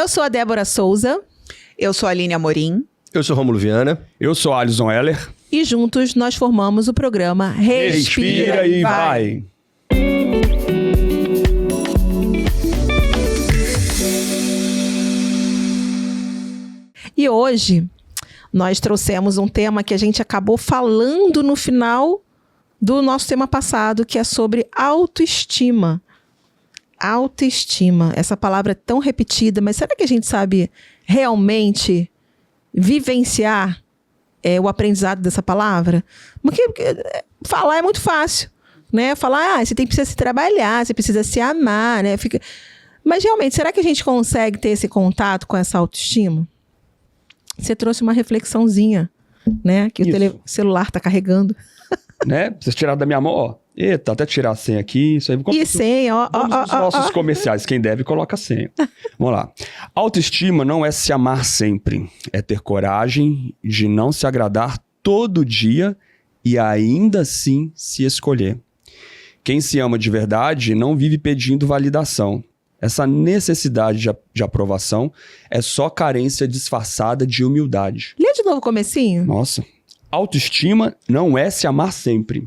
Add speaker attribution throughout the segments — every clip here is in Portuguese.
Speaker 1: Eu sou a Débora Souza.
Speaker 2: Eu sou a Aline Amorim.
Speaker 3: Eu sou Rômulo Viana.
Speaker 4: Eu sou Alisson Heller.
Speaker 1: E juntos nós formamos o programa
Speaker 4: Respira e vai.
Speaker 1: E hoje nós trouxemos um tema que a gente acabou falando no final do nosso tema passado, que é sobre autoestima. Autoestima. Essa palavra é tão repetida, mas será que a gente sabe realmente vivenciar o aprendizado dessa palavra? Porque falar é muito fácil, né? Falar, você precisa se trabalhar, você precisa se amar, né? Mas realmente, será que a gente consegue ter esse contato com essa autoestima? Você trouxe uma reflexãozinha, né? Que o celular está carregando.
Speaker 4: Né? Precisa tirar da minha mão, ó. Eita, até tirar a senha aqui. Isso aí.
Speaker 1: E senha, ó.
Speaker 4: Vamos nos nossos comerciais. Quem deve, coloca a senha. Vamos lá. Autoestima não é se amar sempre. É ter coragem de não se agradar todo dia e ainda assim se escolher. Quem se ama de verdade não vive pedindo validação. Essa necessidade de aprovação é só carência disfarçada de humildade.
Speaker 1: Lê de novo o comecinho.
Speaker 4: Nossa. Autoestima não é se amar sempre.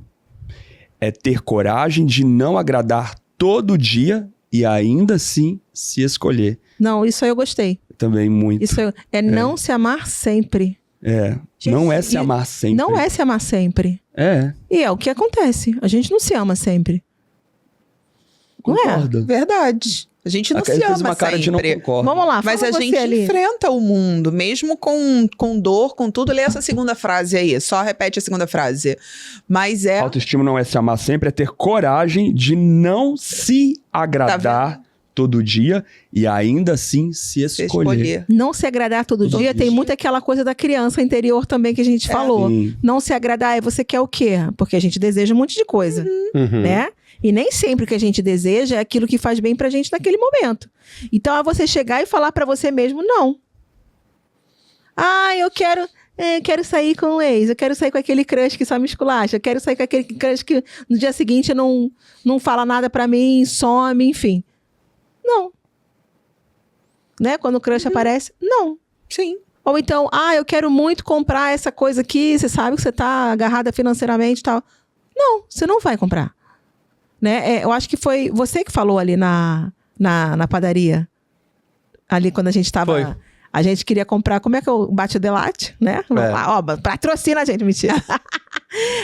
Speaker 4: É ter coragem de não agradar todo dia e ainda assim se escolher.
Speaker 1: Não, isso aí eu gostei.
Speaker 4: Também muito.
Speaker 1: Isso não se amar sempre.
Speaker 4: Gente, não é se amar sempre.
Speaker 1: Não é se amar sempre. E é o que acontece. A gente não se ama sempre.
Speaker 4: Concordo.
Speaker 1: Não é?
Speaker 2: Verdade. A gente não se ama
Speaker 4: uma cara
Speaker 2: sempre.
Speaker 4: de não concordo.
Speaker 1: Vamos lá,
Speaker 2: mas a gente enfrenta o mundo, mesmo com dor, com tudo. Lê essa segunda frase aí, só repete a segunda frase. Mas
Speaker 4: Autoestima não é se amar sempre, é ter coragem de não se agradar todo dia e ainda assim se escolher.
Speaker 1: Não se agradar todo dia, tem muito aquela coisa da criança interior também que a gente falou.
Speaker 4: Sim.
Speaker 1: Não se agradar, você quer o quê? Porque a gente deseja um monte de coisa, né? E nem sempre o que a gente deseja é aquilo que faz bem pra gente naquele momento. Então, é você chegar e falar pra você mesmo, não. Eu quero sair com o ex, eu quero sair com aquele crush que só me esculacha, eu quero sair com aquele crush que no dia seguinte não fala nada pra mim, some, enfim. Não. Né? Quando o crush aparece, não.
Speaker 2: Sim.
Speaker 1: Ou então, eu quero muito comprar essa coisa aqui, você sabe que você tá agarrada financeiramente e tal. Não, você não vai comprar. Né? Eu acho que foi você que falou ali na padaria. Ali quando a gente tava... A gente queria comprar... Como é que é o Bate Delate, né? Patrocina a gente, mentira.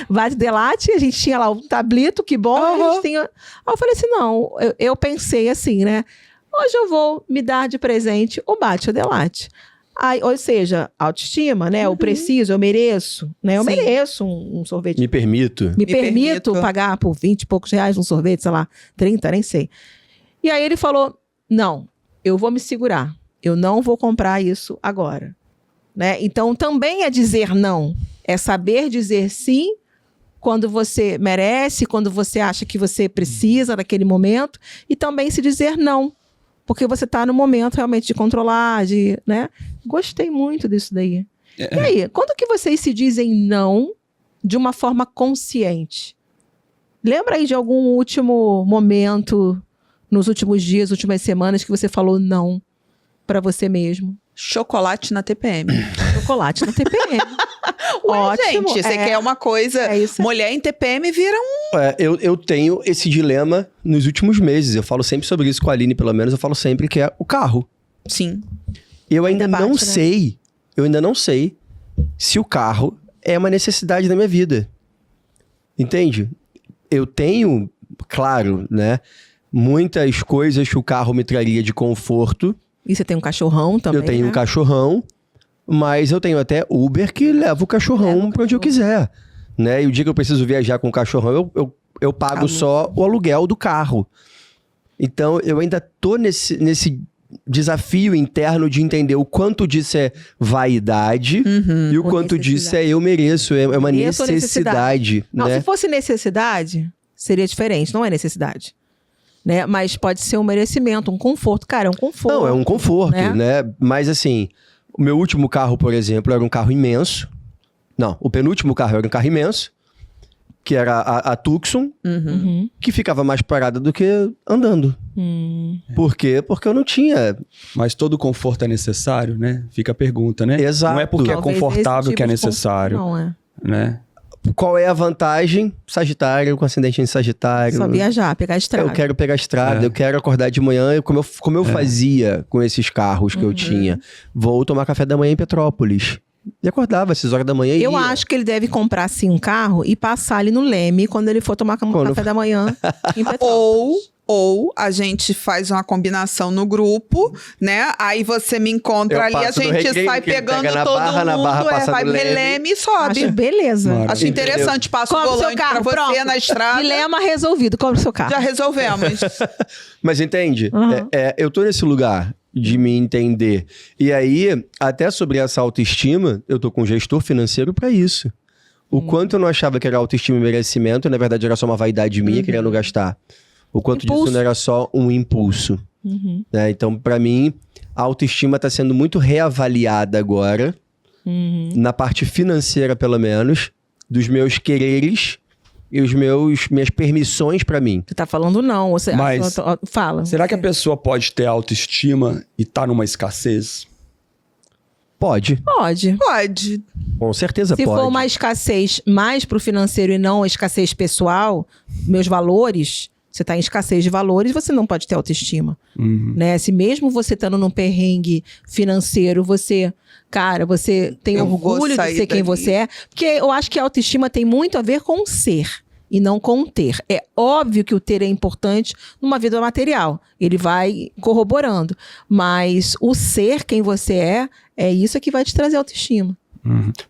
Speaker 1: Bate Delate, a gente tinha lá o tablito, que bom. A gente tinha... Aí eu falei assim, não. Eu pensei assim, né? Hoje eu vou me dar de presente o Bate Delate. Ou seja, autoestima, né? Eu preciso, eu mereço, né? Eu mereço um sorvete.
Speaker 3: Me permito.
Speaker 1: Me permito pagar por 20 e poucos reais um sorvete, sei lá, 30, nem sei. E aí ele falou, não, eu vou me segurar. Eu não vou comprar isso agora. Né? Então, também é dizer não. É saber dizer sim quando você merece, quando você acha que você precisa naquele momento. E também se dizer não. Porque você está no momento realmente de controlar, né? Gostei muito disso daí. E aí, quando que vocês se dizem não de uma forma consciente? Lembra aí de algum último momento, nos últimos dias, últimas semanas, que você falou não para você mesmo?
Speaker 2: Chocolate na TPM.
Speaker 1: Chocolate na TPM.
Speaker 2: Ótimo. Gente, você quer uma coisa... mulher em TPM vira
Speaker 3: eu tenho esse dilema nos últimos meses. Eu falo sempre sobre isso com a Aline, pelo menos. Eu falo sempre que é o carro.
Speaker 2: Sim.
Speaker 3: Eu ainda não sei se o carro é uma necessidade da minha vida. Entende? Eu tenho, claro, né? Muitas coisas que o carro me traria de conforto.
Speaker 1: E você tem um cachorrão também,
Speaker 3: Eu tenho um cachorrão, mas eu tenho até Uber que leva o cachorrão pra onde eu quiser. Né? E o dia que eu preciso viajar com o cachorrão, eu pago só o aluguel do carro. Então, eu ainda tô nesse desafio interno de entender o quanto disso é vaidade e o quanto disso é eu mereço, é uma necessidade.
Speaker 1: Não,
Speaker 3: né?
Speaker 1: Se fosse necessidade, seria diferente, não é necessidade. Né? Mas pode ser um merecimento, um conforto. Cara, é um conforto.
Speaker 3: Não, é um conforto, né? Mas assim, o meu último carro, por exemplo, era um carro imenso. Não, o penúltimo carro era um carro imenso. que era a Tucson, que ficava mais parada do que andando. Por quê? Porque eu não tinha...
Speaker 4: Mas todo conforto é necessário, né? Fica a pergunta, né?
Speaker 3: Exato.
Speaker 4: Não é porque
Speaker 1: Talvez
Speaker 4: é confortável
Speaker 1: esse tipo
Speaker 4: que é
Speaker 1: de
Speaker 4: necessário,
Speaker 1: Não, é.
Speaker 4: né?
Speaker 3: Qual é a vantagem? Sagitário, com ascendente em Sagitário.
Speaker 1: Só viajar, pegar a estrada.
Speaker 3: Eu quero pegar a estrada, eu quero acordar de manhã, como eu fazia com esses carros que eu tinha. Vou tomar café da manhã em Petrópolis. E acordava às 6 horas da manhã e
Speaker 1: Eu
Speaker 3: ia.
Speaker 1: acho que ele deve comprar, sim, um carro e passar ali no Leme quando ele for tomar café da manhã em Petrópolis.
Speaker 2: Ou a gente faz uma combinação no grupo, né? Aí você me encontra
Speaker 3: Eu
Speaker 2: ali, a
Speaker 3: passo no
Speaker 2: gente
Speaker 3: Recreio,
Speaker 2: sai
Speaker 3: que ele
Speaker 2: pegando
Speaker 3: pega na
Speaker 2: todo
Speaker 3: Barra, na
Speaker 2: mundo,
Speaker 3: Barra passa
Speaker 2: vai
Speaker 3: no
Speaker 2: pro
Speaker 3: Leme.
Speaker 2: Leme e sobe.
Speaker 1: Acho beleza.
Speaker 4: Maravilha.
Speaker 2: Acho interessante, passa o
Speaker 1: Compre seu
Speaker 2: volante pra
Speaker 1: carro,
Speaker 2: você
Speaker 1: pronto.
Speaker 2: na estrada.
Speaker 1: Dilema resolvido, compre seu carro.
Speaker 2: Já resolvemos.
Speaker 3: Mas entende?
Speaker 1: Uhum.
Speaker 3: Eu tô nesse lugar de me entender. E aí, até sobre essa autoestima, eu tô com um gestor financeiro pra isso. O quanto eu não achava que era autoestima e merecimento, na verdade era só uma vaidade minha querendo gastar. O quanto
Speaker 1: Impulso.
Speaker 3: disso não era só um impulso. Né? Então, pra mim, a autoestima tá sendo muito reavaliada agora, na parte financeira, pelo menos, dos meus quereres e minhas permissões pra mim.
Speaker 1: Você tá falando não. Você
Speaker 4: Mas-
Speaker 1: fala.
Speaker 4: Será que a pessoa pode ter autoestima e tá numa escassez?
Speaker 3: Pode,
Speaker 1: Pode.
Speaker 2: Pode.
Speaker 3: com certeza
Speaker 1: Se
Speaker 3: pode.
Speaker 1: for uma escassez mais pro financeiro e não a escassez pessoal, meus valores, você tá em escassez de valores, você não pode ter autoestima. Né? Se mesmo você estando num perrengue financeiro, você tem
Speaker 2: Eu vou
Speaker 1: orgulho de
Speaker 2: sair
Speaker 1: ser quem
Speaker 2: dali.
Speaker 1: você é. Porque eu acho que a autoestima tem muito a ver com o ser e não com o ter. É óbvio que o ter é importante numa vida material. Ele vai corroborando. Mas o ser quem você é isso que vai te trazer autoestima.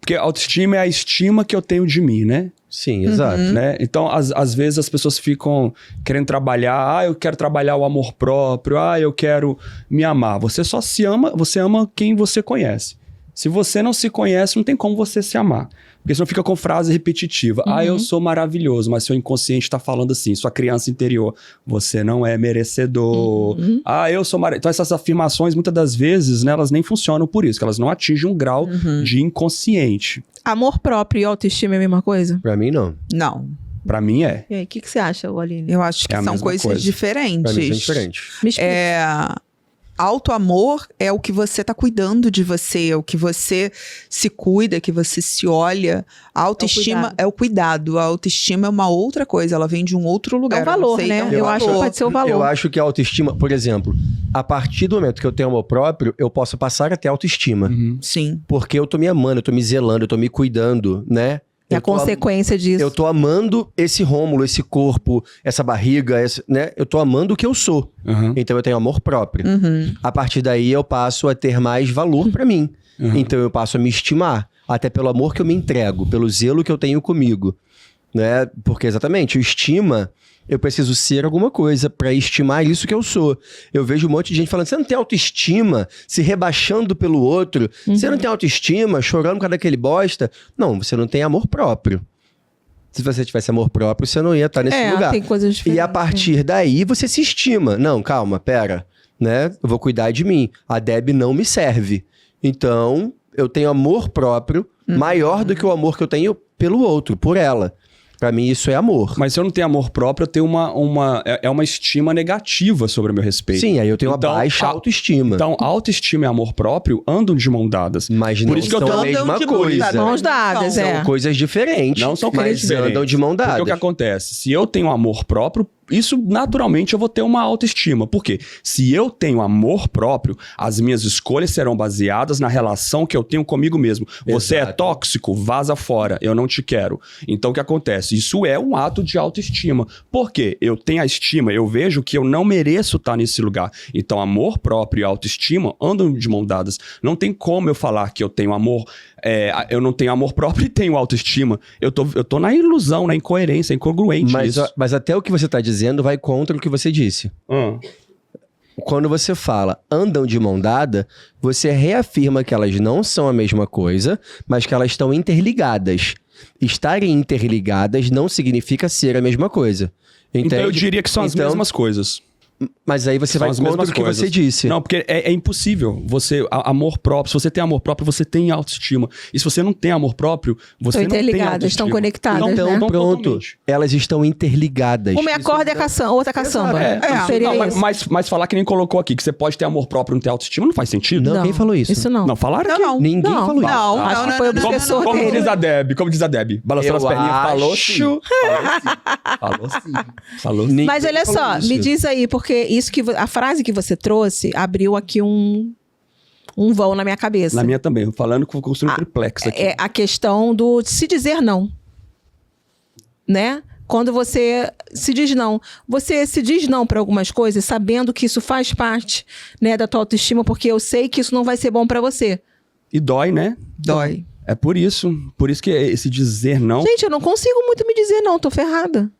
Speaker 4: Porque autoestima é a estima que eu tenho de mim, né?
Speaker 3: Sim, exato.
Speaker 4: Né? Então, às vezes as pessoas ficam querendo trabalhar, eu quero trabalhar o amor próprio, eu quero me amar. Você só se ama, você ama quem você conhece. Se você não se conhece, não tem como você se amar. Porque senão fica com frase repetitiva. Eu sou maravilhoso, mas seu inconsciente está falando assim, sua criança interior, você não é merecedor. Eu sou maravilhoso. Então essas afirmações, muitas das vezes, né, elas nem funcionam por isso, que elas não atingem um grau de inconsciente.
Speaker 1: Amor próprio e autoestima é a mesma coisa?
Speaker 3: Pra mim, não.
Speaker 2: Não.
Speaker 4: Pra mim é.
Speaker 1: E aí, o que você acha, Aline?
Speaker 2: Eu acho que
Speaker 4: É a
Speaker 2: são
Speaker 4: mesma
Speaker 2: coisas
Speaker 4: coisa.
Speaker 2: diferentes.
Speaker 3: Pra mim, é diferente.
Speaker 1: Me explica.
Speaker 2: Auto-amor é o que você tá cuidando de você, é o que você se cuida, que você se olha. A autoestima é o cuidado. A autoestima é uma outra coisa, ela vem de um outro lugar.
Speaker 1: É um valor,
Speaker 2: Eu não sei,
Speaker 1: né?
Speaker 2: é um
Speaker 1: Eu acho que
Speaker 2: valor.
Speaker 1: pode ser o valor.
Speaker 3: Eu acho que a autoestima, por exemplo, a partir do momento que eu tenho amor próprio, eu posso passar a ter autoestima.
Speaker 2: Sim.
Speaker 3: Porque eu tô me amando, eu tô me zelando, eu tô me cuidando, né?
Speaker 1: É a
Speaker 3: Eu tô
Speaker 1: consequência disso.
Speaker 3: Eu tô amando esse Rômulo, esse corpo, essa barriga, né? Eu tô amando o que eu sou. Então eu tenho amor próprio. A partir daí eu passo a ter mais valor pra mim. Então eu passo a me estimar, até pelo amor que eu me entrego, pelo zelo que eu tenho comigo, né? Porque exatamente, o estima, eu preciso ser alguma coisa pra estimar isso que eu sou. Eu vejo um monte de gente falando, você não tem autoestima, se rebaixando pelo outro, você não tem autoestima, chorando por causa daquele bosta. Não, você não tem amor próprio. Se você tivesse amor próprio, você não ia estar nesse lugar.
Speaker 1: Tem coisas diferentes.
Speaker 3: E a partir daí, você se estima. Não, calma, pera, né? Eu vou cuidar de mim. A Deb não me serve. Então, eu tenho amor próprio maior do que o amor que eu tenho pelo outro, por ela. Pra mim, isso é amor.
Speaker 4: Mas se eu não tenho amor próprio, eu tenho uma estima negativa sobre o meu respeito.
Speaker 3: Sim, aí eu tenho
Speaker 4: Então,
Speaker 3: uma baixa autoestima.
Speaker 4: Então, autoestima e amor próprio andam de mão dadas.
Speaker 3: Mas
Speaker 4: Por
Speaker 3: não
Speaker 4: isso que eu
Speaker 3: são
Speaker 4: tô-
Speaker 3: a mesma
Speaker 2: Andam de
Speaker 3: coisa.
Speaker 1: Mãos dadas,
Speaker 2: São
Speaker 3: São coisas diferentes.
Speaker 4: Não são coisas
Speaker 3: mas
Speaker 4: diferentes.
Speaker 3: andam de mão dadas.
Speaker 4: Porque o que acontece? Se eu tenho amor próprio, isso naturalmente eu vou ter uma autoestima. Por quê? Se eu tenho amor próprio, as minhas escolhas serão baseadas na relação que eu tenho comigo mesmo. Você é
Speaker 3: Exato.
Speaker 4: tóxico, vaza fora, eu não te quero. Então o que acontece? Isso é um ato de autoestima. Por quê? Eu tenho a estima, eu vejo que eu não mereço estar nesse lugar. Então amor próprio e autoestima andam de mão dadas. Não tem como eu falar que eu tenho amor, eu não tenho amor próprio e tenho autoestima. Eu tô na ilusão, na incoerência, incongruente isso.
Speaker 3: Mas até o que você tá dizendo vai contra o que você disse. Quando você fala andam de mão dada, você reafirma que elas não são a mesma coisa, mas que elas estão interligadas. Estarem interligadas não significa ser a mesma coisa.
Speaker 4: Então eu
Speaker 3: Entende?
Speaker 4: diria que são as
Speaker 3: Então,
Speaker 4: mesmas coisas.
Speaker 3: Mas aí você
Speaker 4: São
Speaker 3: vai
Speaker 4: as
Speaker 3: contra
Speaker 4: mesmas
Speaker 3: o que
Speaker 4: coisas.
Speaker 3: você disse.
Speaker 4: Não, porque é impossível. Amor próprio. Se você tem amor próprio, você tem autoestima. E se você não tem amor próprio, você
Speaker 1: Estão
Speaker 4: não tem
Speaker 1: interligadas,
Speaker 4: autoestima.
Speaker 1: estão conectadas,
Speaker 3: Então,
Speaker 1: né?
Speaker 3: pronto.
Speaker 4: totalmente.
Speaker 3: Elas estão interligadas.
Speaker 1: Uma é a corda e a caçamba, outra é a caçamba. Seria
Speaker 4: Não,
Speaker 1: isso.
Speaker 4: mas falar que nem colocou aqui, que você pode ter amor próprio e não ter autoestima, não faz sentido.
Speaker 3: Não, quem falou isso?
Speaker 1: Isso não.
Speaker 4: Não, falaram aqui.
Speaker 3: Ninguém
Speaker 1: Não.
Speaker 3: falou isso.
Speaker 2: Não,
Speaker 1: Acho que
Speaker 2: não,
Speaker 1: foi o
Speaker 2: não,
Speaker 1: professor
Speaker 4: Como
Speaker 1: dele.
Speaker 4: diz a Debbie, balançando as perninhas, falou sim. Falou sim. Falou sim.
Speaker 1: Mas olha
Speaker 3: falou
Speaker 1: só,
Speaker 3: isso.
Speaker 1: me diz aí, porque isso que a frase que você trouxe abriu aqui um vão na minha cabeça.
Speaker 4: Na minha também, falando que eu construí um triplex aqui.
Speaker 1: É a questão do se dizer não. Né? Quando você se diz não. Você se diz não para algumas coisas, sabendo que isso faz parte, né, da tua autoestima, porque eu sei que isso não vai ser bom para você.
Speaker 4: E dói, né?
Speaker 1: Dói.
Speaker 4: É por isso que esse dizer não...
Speaker 1: Gente, eu não consigo muito me dizer não, tô ferrada.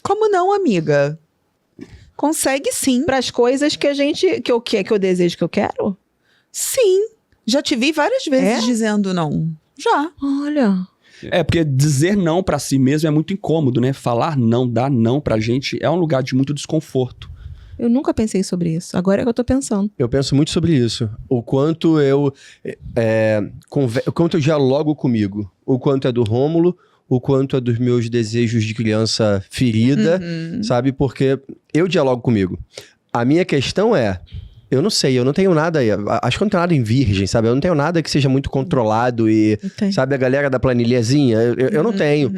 Speaker 2: Como não, amiga? Consegue sim.
Speaker 1: Para as coisas que eu desejo, que eu quero?
Speaker 2: Sim. Já te vi várias vezes dizendo não. Já.
Speaker 1: Olha.
Speaker 4: É, porque dizer não pra si mesmo é muito incômodo, né? Falar não, dar não pra gente é um lugar de muito desconforto.
Speaker 1: Eu nunca pensei sobre isso. Agora é que eu tô pensando.
Speaker 3: Eu penso muito sobre isso. O quanto eu o quanto eu dialogo comigo. O quanto é do Rômulo, o quanto é dos meus desejos de criança ferida, sabe? Porque eu dialogo comigo. A minha questão é, eu não sei, eu não tenho nada, acho que eu não tenho nada em virgem, sabe? Eu não tenho nada que seja muito controlado e,
Speaker 1: Entendi.
Speaker 3: sabe, a galera da planilhazinha, eu não tenho.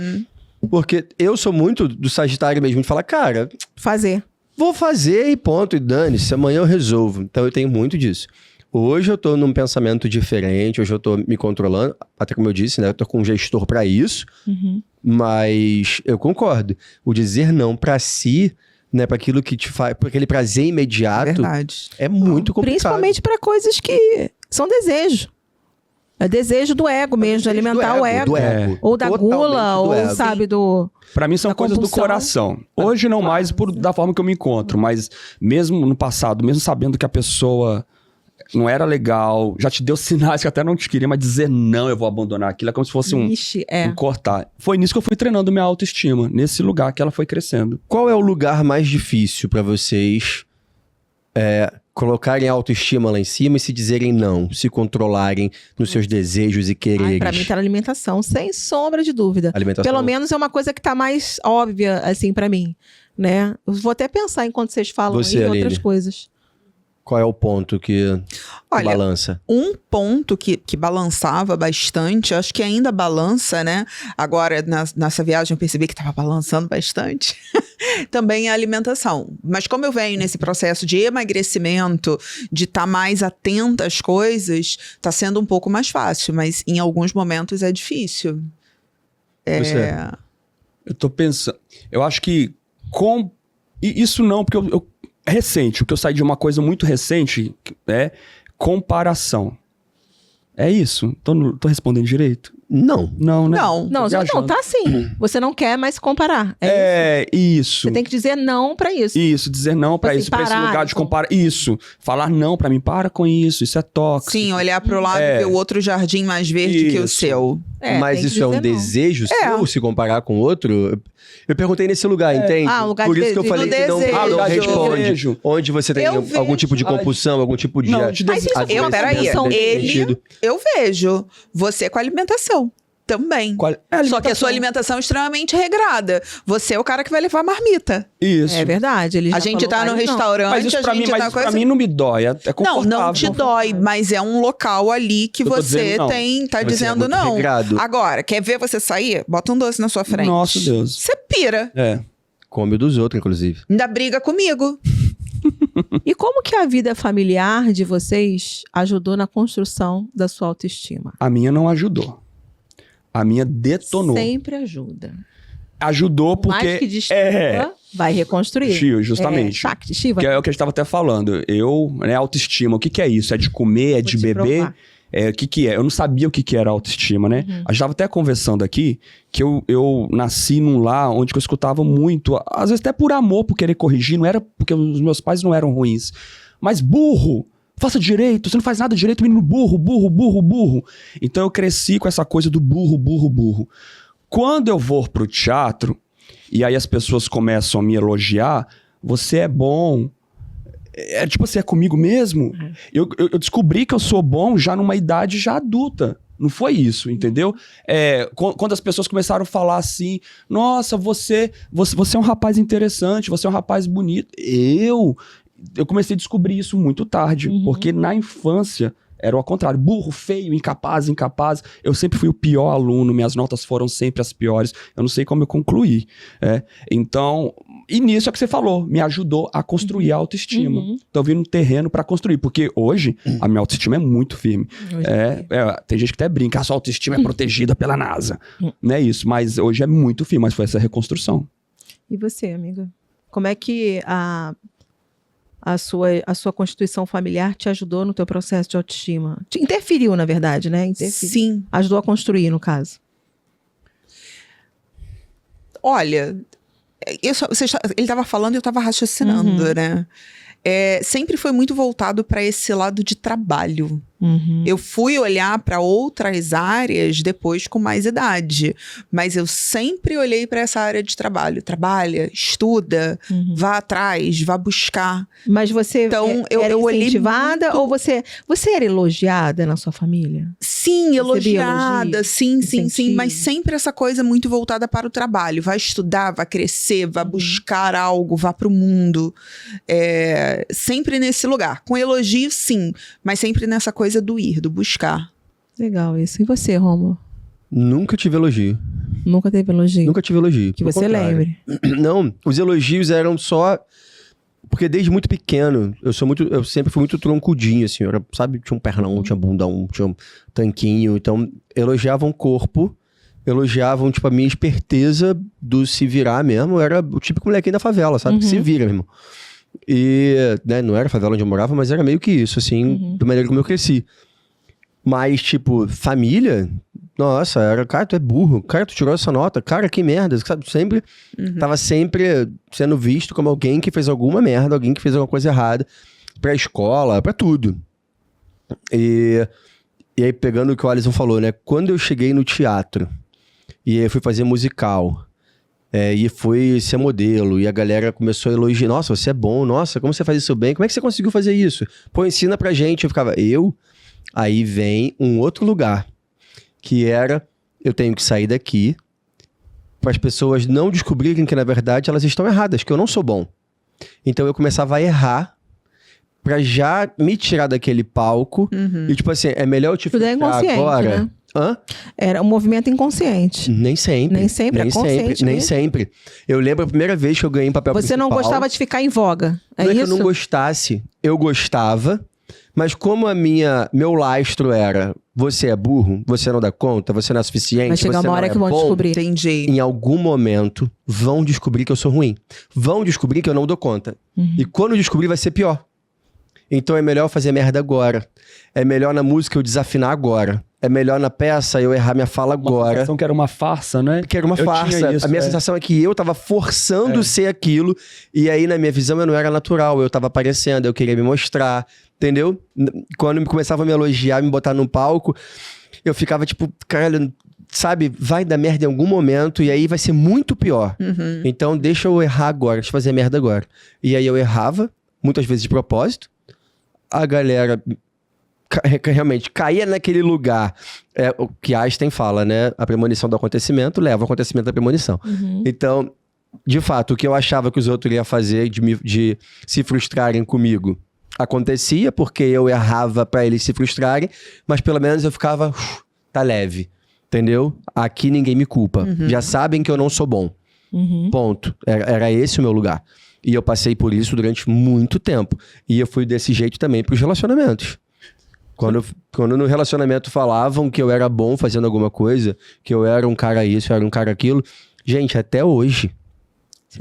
Speaker 3: Porque eu sou muito do Sagitário mesmo, de falar, cara,
Speaker 1: Fazer.
Speaker 3: vou fazer e ponto, e dane-se, amanhã eu resolvo. Então eu tenho muito disso. Hoje eu tô num pensamento diferente, hoje eu tô me controlando, até como eu disse, né? Eu tô com um gestor pra isso, mas eu concordo. O dizer não pra si, né? Pra aquilo que te faz, pra aquele prazer imediato,
Speaker 2: Verdade.
Speaker 3: é muito complicado.
Speaker 1: Principalmente para coisas que são desejo. É desejo do ego mesmo, de alimentar o ego.
Speaker 3: Do ego.
Speaker 1: Ou da
Speaker 3: Totalmente
Speaker 1: gula,
Speaker 3: do
Speaker 1: ou
Speaker 3: ego.
Speaker 1: sabe, do...
Speaker 4: Pra mim são
Speaker 1: Da
Speaker 4: coisas do
Speaker 1: compulsão.
Speaker 4: coração. Hoje não mais da forma que eu me encontro, mas mesmo no passado, mesmo sabendo que a pessoa não era legal, já te deu sinais que até não te queria, mas dizer não, eu vou abandonar aquilo, é como se fosse um
Speaker 1: Ixi,
Speaker 4: cortar. Foi nisso que eu fui treinando minha autoestima, nesse lugar que ela foi crescendo.
Speaker 3: Qual é o lugar mais difícil pra vocês colocarem a autoestima lá em cima e se dizerem não, se controlarem nos seus desejos e quereres?
Speaker 1: Ai, pra mim tá na alimentação, sem sombra de dúvida.
Speaker 3: Alimentação.
Speaker 1: Pelo menos é uma coisa que tá mais óbvia, assim, pra mim, né? Eu vou até pensar enquanto vocês falam
Speaker 3: Você,
Speaker 1: aí em
Speaker 3: Aline?
Speaker 1: outras coisas.
Speaker 3: Qual é o ponto que
Speaker 2: Olha,
Speaker 3: balança?
Speaker 2: um ponto que balançava bastante, acho que ainda balança, né? Agora, nessa viagem, eu percebi que estava balançando bastante. Também a alimentação. Mas como eu venho nesse processo de emagrecimento, de estar mais atenta às coisas, está sendo um pouco mais fácil. Mas em alguns momentos é difícil.
Speaker 3: Você?
Speaker 4: Eu tô pensando. Eu acho que e isso não, porque recente, o que eu saí de uma coisa muito recente é comparação. É isso? Tô respondendo direito?
Speaker 3: Não.
Speaker 4: Não, né?
Speaker 2: Não.
Speaker 1: Não,
Speaker 4: viajando.
Speaker 1: tá assim. Você não quer mais se comparar. É isso.
Speaker 4: Isso.
Speaker 1: Você tem que dizer não pra isso.
Speaker 4: Isso, dizer não pra
Speaker 1: assim,
Speaker 4: isso, pra esse
Speaker 1: parar,
Speaker 4: lugar de
Speaker 1: então.
Speaker 4: comparar. Isso. Falar não pra mim, para com isso é tóxico.
Speaker 2: Sim, olhar para o lado
Speaker 4: É.
Speaker 2: e ver o outro jardim mais verde que o
Speaker 4: Isso.
Speaker 2: seu.
Speaker 3: Mas
Speaker 1: tem que
Speaker 3: isso é um
Speaker 1: dizer não.
Speaker 3: desejo seu se comparar com outro? Eu perguntei nesse lugar, entende?
Speaker 1: Ah, um lugar
Speaker 3: Por
Speaker 1: de
Speaker 3: isso que eu
Speaker 1: desejo.
Speaker 3: falei
Speaker 2: Do
Speaker 3: que não,
Speaker 2: desejo.
Speaker 3: não
Speaker 2: Ah,
Speaker 3: responde.
Speaker 4: desejo.
Speaker 3: Onde você tem
Speaker 2: Eu
Speaker 3: algum
Speaker 2: vejo.
Speaker 3: tipo de compulsão, algum tipo de...
Speaker 4: Não, de
Speaker 1: Mas isso
Speaker 3: às
Speaker 1: é uma
Speaker 3: vezes,
Speaker 2: peraí,
Speaker 3: nesse
Speaker 2: ele-
Speaker 3: sentido.
Speaker 2: Eu vejo você com alimentação. Também. Só que a sua alimentação é extremamente regrada. Você é o cara que vai levar a marmita.
Speaker 4: Isso.
Speaker 1: É verdade. Ele já
Speaker 2: A gente
Speaker 1: falou
Speaker 2: tá no
Speaker 1: vários não.
Speaker 2: restaurante,
Speaker 4: Mas isso
Speaker 2: a
Speaker 4: pra mim,
Speaker 2: gente tá
Speaker 4: pra mim não me dói, é
Speaker 2: Não,
Speaker 4: confortável.
Speaker 2: não te dói, mas é um local ali que
Speaker 4: Eu tô
Speaker 2: você
Speaker 4: dizendo não.
Speaker 2: tá
Speaker 3: Você é
Speaker 2: dizendo
Speaker 3: muito
Speaker 2: não.
Speaker 3: regrado.
Speaker 2: Agora, quer ver você sair? Bota um doce na sua frente.
Speaker 4: Nossa, Deus.
Speaker 2: Você pira.
Speaker 4: É.
Speaker 3: Come o dos outros, inclusive.
Speaker 2: Ainda briga comigo.
Speaker 1: E como que a vida familiar de vocês ajudou na construção da sua autoestima?
Speaker 4: A minha não ajudou. A minha detonou.
Speaker 1: Sempre ajuda.
Speaker 4: Ajudou porque...
Speaker 1: Mais que destrua, vai reconstruir.
Speaker 4: Shiva, justamente.
Speaker 1: Shakti, Shiva.
Speaker 4: Que é o que a gente estava até falando. Autoestima, o que é isso? É de comer, é
Speaker 1: Vou
Speaker 4: de
Speaker 1: te
Speaker 4: beber?
Speaker 1: provar.
Speaker 4: O que é? Eu não sabia o que era autoestima, né? A gente estava até conversando aqui que eu nasci num lar onde eu escutava muito, às vezes até por amor, por querer corrigir, não era porque os meus pais não eram ruins, mas burro! Faça direito, você não faz nada direito, menino burro, burro, burro, burro. Então eu cresci com essa coisa do burro, burro, burro. Quando eu vou pro teatro, e aí as pessoas começam a me elogiar, você é bom, tipo assim, é comigo mesmo? Eu descobri que eu sou bom já numa idade já adulta. Não foi isso, entendeu? Quando as pessoas começaram a falar assim, nossa, você é um rapaz interessante, você é um rapaz bonito. Eu comecei a descobrir isso muito tarde, porque na infância era o contrário, burro, feio, incapaz. Eu sempre fui o pior aluno, minhas notas foram sempre as piores. Eu não sei como eu concluí. Então, e nisso é que você falou, me ajudou a construir a autoestima. Então, eu vim no terreno para construir, porque hoje a minha autoestima é muito firme. Tem gente que até brinca, a sua autoestima é protegida pela NASA. Não é isso, mas hoje é muito firme, mas foi essa reconstrução.
Speaker 1: E você, amiga? Como é que a sua constituição familiar te ajudou no teu processo de autoestima? Te interferiu, na verdade, né?
Speaker 2: Sim.
Speaker 1: Ajudou a construir, no caso.
Speaker 2: Olha, ele estava falando e eu estava raciocinando, né? Sempre foi muito voltado para esse lado de trabalho. Eu fui olhar para outras áreas depois com mais idade, mas eu sempre olhei para essa área de trabalho. Trabalha, estuda, vá atrás, vá buscar.
Speaker 1: Mas você
Speaker 2: então,
Speaker 1: era
Speaker 2: eu olhei
Speaker 1: incentivada
Speaker 2: muito...
Speaker 1: ou você era elogiada na sua família?
Speaker 2: Sim, elogiada,
Speaker 1: elogio,
Speaker 2: sim, mas sempre essa coisa muito voltada para o trabalho. Vai estudar, vai crescer, vai buscar algo, vá para o mundo. Sempre nesse lugar. Com elogio, sim, mas sempre nessa coisa do ir, do buscar.
Speaker 1: Legal isso. E você, Rômulo?
Speaker 3: Nunca tive elogio.
Speaker 1: Nunca teve elogio?
Speaker 3: Nunca tive elogio.
Speaker 1: Que você lembre.
Speaker 3: Não, os elogios eram só... Porque desde muito pequeno, eu sempre fui muito troncudinho, assim. Sabe, tinha um pernão, tinha bundão, tinha um tanquinho. Então, elogiavam o corpo, elogiavam, tipo, a minha esperteza do se virar mesmo. Eu era o típico molequinho da favela, sabe? Que se vira mesmo. E, né, não era a favela onde eu morava, mas era meio que isso, assim, da maneira como eu cresci. Mas, tipo, família, nossa, era, cara, tu é burro, cara, tu tirou essa nota, cara, que merda, sabe? Sempre, tava sempre sendo visto como alguém que fez alguma merda, alguém que fez alguma coisa errada, pra escola, pra tudo. E aí, pegando o que o Alisson falou, né, quando eu cheguei no teatro, e aí eu fui fazer musical, e fui ser modelo, e a galera começou a elogiar, nossa, você é bom, nossa, como você faz isso bem, como é que você conseguiu fazer isso? Pô, ensina pra gente. Eu ficava, aí vem um outro lugar, que era, eu tenho que sair daqui, para as pessoas não descobrirem que, na verdade, elas estão erradas, que eu não sou bom. Então eu começava a errar, pra já me tirar daquele palco, e tipo assim, é melhor eu te frustrar agora...
Speaker 1: Né? Era um movimento inconsciente.
Speaker 3: Nem sempre.
Speaker 1: Nem sempre, é consciente.
Speaker 3: Nem sempre. Eu lembro a primeira vez que eu ganhei um papel principal.
Speaker 1: Você não gostava de ficar em voga,
Speaker 3: não é isso? Que eu não gostasse. Eu gostava, mas como meu lastro era, você é burro, você não dá conta, você não é suficiente,
Speaker 1: vai chegar uma hora que vão descobrir.
Speaker 2: Entendi.
Speaker 3: Em algum momento, vão descobrir que eu sou ruim. Vão descobrir que eu não dou conta. E quando descobrir, vai ser pior. Então é melhor eu fazer merda agora. É melhor na música eu desafinar agora. É melhor na peça eu errar minha fala agora.
Speaker 4: Uma sensação que era uma farsa, né?
Speaker 3: Que era uma farsa.
Speaker 4: Isso,
Speaker 3: a minha sensação é que eu tava forçando ser aquilo. E aí, na minha visão, eu não era natural. Eu tava aparecendo, eu queria me mostrar. Entendeu? Quando começava a me elogiar, me botar no palco, eu ficava tipo, caralho, sabe? Vai dar merda em algum momento e aí vai ser muito pior. Então, deixa eu errar agora, deixa eu fazer merda agora. E aí eu errava, muitas vezes de propósito. A galera... realmente caía naquele lugar, o que Einstein fala, né? A premonição do acontecimento leva ao acontecimento da premonição. Então, de fato, o que eu achava que os outros iam fazer de se frustrarem comigo acontecia, porque eu errava pra eles se frustrarem, mas pelo menos eu ficava, tá leve, entendeu? Aqui ninguém me culpa. Já sabem que eu não sou bom. Ponto. Era esse o meu lugar. E eu passei por isso durante muito tempo. E eu fui desse jeito também pros relacionamentos. Quando no relacionamento falavam que eu era bom fazendo alguma coisa, que eu era um cara isso, eu era um cara aquilo, gente, até hoje,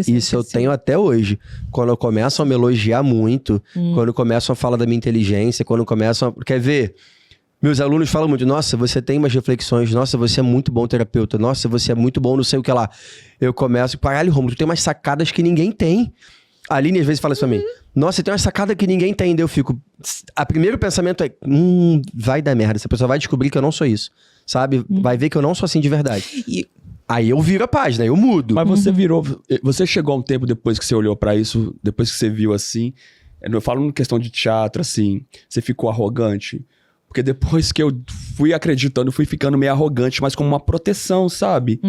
Speaker 3: isso eu tenho até hoje. Quando começam a me elogiar muito, quando começam a falar da minha inteligência, quando começam a... Quer ver? Meus alunos falam muito, nossa, você tem umas reflexões, nossa, você é muito bom terapeuta, nossa, você é muito bom não sei o que lá. Eu começo, caralho, Romulo, tu tem umas sacadas que ninguém tem. A Aline às vezes fala isso pra mim. Nossa, tem uma sacada que ninguém tem. Daí eu fico... A primeiro pensamento é... vai dar merda. Essa pessoa vai descobrir que eu não sou isso. Sabe? Vai ver que eu não sou assim de verdade. Aí eu viro a página, eu mudo.
Speaker 4: Mas você virou... Você chegou a um tempo depois que você olhou pra isso, depois que você viu assim, Eu falo em questão de teatro, assim, você ficou arrogante. Porque depois que eu fui acreditando, eu fui ficando meio arrogante, mas como uma proteção, sabe?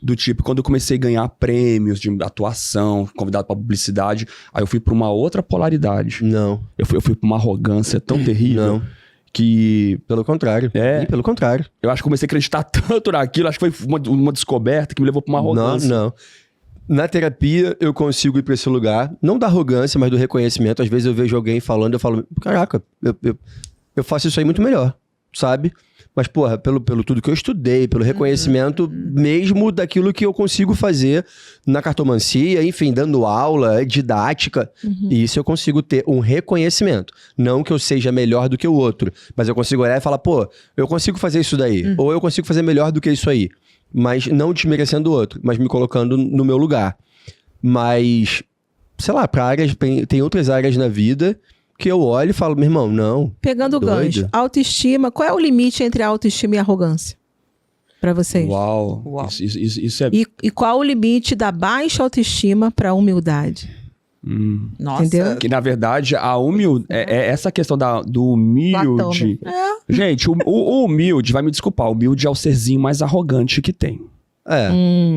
Speaker 4: Do tipo, quando eu comecei a ganhar prêmios de atuação, convidado pra publicidade, aí eu fui pra uma outra polaridade.
Speaker 3: Não.
Speaker 4: Eu fui pra uma arrogância tão terrível.
Speaker 3: Não.
Speaker 4: Que...
Speaker 3: Pelo contrário.
Speaker 4: É.
Speaker 3: Pelo contrário.
Speaker 4: Eu acho que comecei a acreditar tanto naquilo, acho que foi uma descoberta que me levou pra uma arrogância.
Speaker 3: Não. Na terapia, eu consigo ir pra esse lugar, não da arrogância, mas do reconhecimento. Às vezes eu vejo alguém falando, eu falo, caraca, eu faço isso aí muito melhor, sabe? Mas, porra, pelo tudo que eu estudei, pelo reconhecimento mesmo daquilo que eu consigo fazer na cartomancia, enfim, dando aula, didática. E isso eu consigo ter um reconhecimento. Não que eu seja melhor do que o outro, mas eu consigo olhar e falar, pô, eu consigo fazer isso daí. Ou eu consigo fazer melhor do que isso aí. Mas não desmerecendo o outro, mas me colocando no meu lugar. Mas, sei lá, pra áreas, tem outras áreas na vida que eu olho e falo, meu irmão, não.
Speaker 1: Pegando o gancho, autoestima, qual é o limite entre a autoestima e a arrogância? Pra vocês?
Speaker 4: Uau. Isso é...
Speaker 1: E qual o limite da baixa autoestima pra humildade?
Speaker 2: Nossa.
Speaker 1: Entendeu?
Speaker 4: Que, na verdade, a humildade... essa questão do humilde... Gente, o humilde, vai me desculpar, o humilde é o serzinho mais arrogante que tem.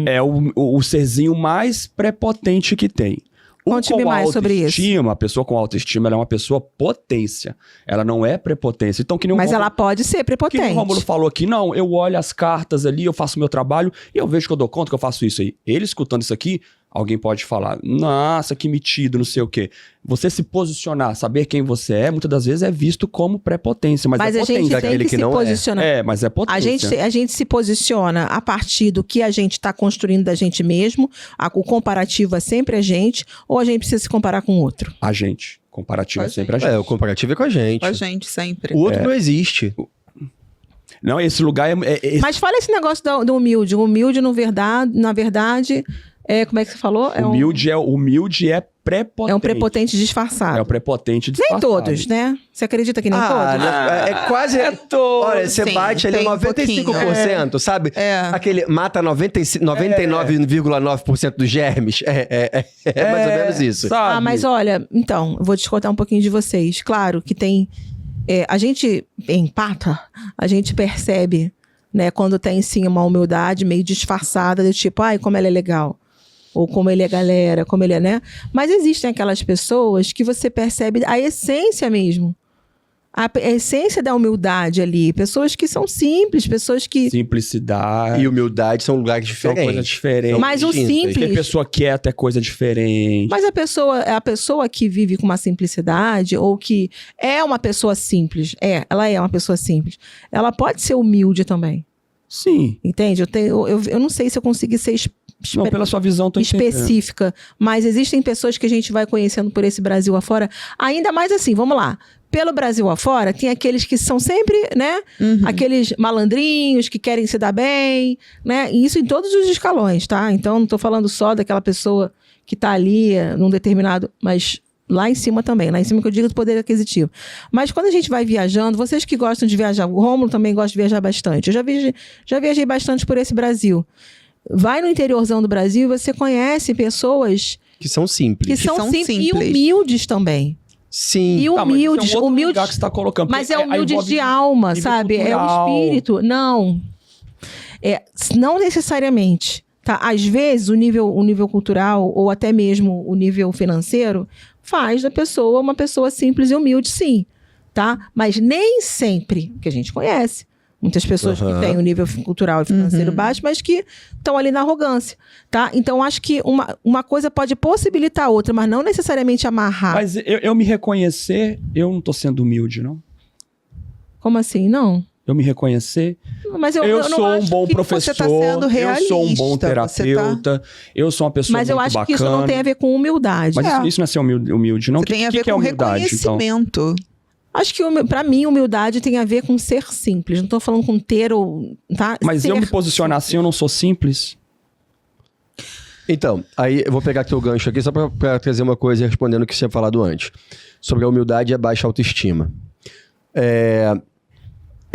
Speaker 4: É o serzinho mais prepotente que tem.
Speaker 1: Conte-me mais sobre isso.
Speaker 4: A pessoa com autoestima, ela é uma pessoa potência. Ela não é prepotência. Então, que nem
Speaker 1: Mas ela pode ser
Speaker 4: que
Speaker 1: prepotente.
Speaker 4: nem o Rômulo falou aqui, não, eu olho as cartas ali, eu faço o meu trabalho e eu vejo que eu dou conta que eu faço isso aí. Ele escutando isso aqui, alguém pode falar, nossa, que metido, não sei o quê. Você se posicionar, saber quem você é, muitas das vezes é visto como prepotência, mas é
Speaker 1: a gente
Speaker 4: potência.
Speaker 1: tem que se posicionar.
Speaker 4: Mas é potência.
Speaker 1: A gente se posiciona a partir do que a gente está construindo da gente mesmo, o comparativo é sempre a gente, ou a gente precisa se comparar com o outro?
Speaker 4: A gente. Comparativo é sempre a gente.
Speaker 3: O comparativo é com a gente.
Speaker 2: Com a gente, sempre.
Speaker 3: O outro não existe.
Speaker 4: Não, esse lugar é...
Speaker 1: Mas fala esse negócio do humilde. O humilde, na verdade... como é que você falou?
Speaker 4: Humilde é prepotente.
Speaker 1: É um prepotente disfarçado.
Speaker 4: É o prepotente disfarçado.
Speaker 1: Nem todos, né? Você acredita que nem todos?
Speaker 3: É quase... Olha, você bate ali 95%, sabe? Aquele mata 99,9% dos germes. É mais ou menos isso.
Speaker 4: Sabe?
Speaker 1: Mas olha, então, eu vou discordar um pouquinho de vocês. Claro que tem... a gente empata, a gente percebe, né? Quando tem, sim, uma humildade meio disfarçada, do tipo, ai, como ela é legal. Ou como ele é galera, como ele é, né? Mas existem aquelas pessoas que você percebe a essência mesmo. A essência da humildade ali. Pessoas que são simples, pessoas que...
Speaker 4: Simplicidade.
Speaker 3: E humildade são lugares diferentes.
Speaker 4: São coisas diferentes.
Speaker 1: Mas o simples...
Speaker 4: Tem pessoa quieta é coisa diferente.
Speaker 1: Mas a pessoa que vive com uma simplicidade, ou que é uma pessoa simples, ela é uma pessoa simples, ela pode ser humilde também.
Speaker 4: Sim.
Speaker 1: Entende? Eu não sei se eu consegui ser
Speaker 4: não, pela sua visão, tô
Speaker 1: específica, mas existem pessoas que a gente vai conhecendo por esse Brasil afora, ainda mais assim, vamos lá, pelo Brasil afora, tem aqueles que são sempre, né, aqueles malandrinhos que querem se dar bem, né, e isso em todos os escalões, tá? Então, não tô falando só daquela pessoa que tá ali num determinado, mas lá em cima também, lá em cima que eu digo do poder aquisitivo. Mas quando a gente vai viajando, vocês que gostam de viajar, o Rômulo também gosta de viajar bastante, eu já viajei bastante por esse Brasil. Vai no interiorzão do Brasil e você conhece pessoas...
Speaker 3: Que são simples.
Speaker 1: Que são simples e humildes também.
Speaker 3: Sim.
Speaker 1: E humildes.
Speaker 4: Mas é um outro lugar que você tá colocando.
Speaker 1: Mas é humildes de alma, sabe?
Speaker 4: Cultural.
Speaker 1: É o espírito. Não. Não necessariamente. Tá? Às vezes, o nível cultural, ou até mesmo o nível financeiro, faz da pessoa uma pessoa simples e humilde, sim. Tá? Mas nem sempre, que a gente conhece. Muitas pessoas que têm um nível cultural e financeiro baixo, mas que estão ali na arrogância, tá? Então, acho que uma coisa pode possibilitar a outra, mas não necessariamente amarrar.
Speaker 4: Mas eu me reconhecer, eu não tô sendo humilde, não?
Speaker 1: Como assim? Não?
Speaker 4: Eu me reconhecer?
Speaker 1: Mas eu
Speaker 4: Eu
Speaker 1: não
Speaker 4: sou um
Speaker 1: acho
Speaker 4: bom
Speaker 1: que
Speaker 4: professor,
Speaker 2: você tá sendo realista,
Speaker 4: eu sou um bom terapeuta, eu sou uma pessoa
Speaker 1: Mas
Speaker 4: muito
Speaker 1: eu acho
Speaker 4: bacana.
Speaker 1: que isso não tem a ver com humildade.
Speaker 4: Mas isso não é ser humilde, não?
Speaker 2: Você tem a ver
Speaker 4: que é
Speaker 2: com
Speaker 4: humildade,
Speaker 2: reconhecimento.
Speaker 4: então?
Speaker 1: Acho que, pra mim, humildade tem a ver com ser simples. Não tô falando com ter ou... Tá?
Speaker 4: Mas eu me posicionar assim, eu não sou simples?
Speaker 3: Então, aí eu vou pegar teu gancho aqui só pra trazer uma coisa respondendo o que você tinha falado antes. Sobre a humildade e a baixa autoestima.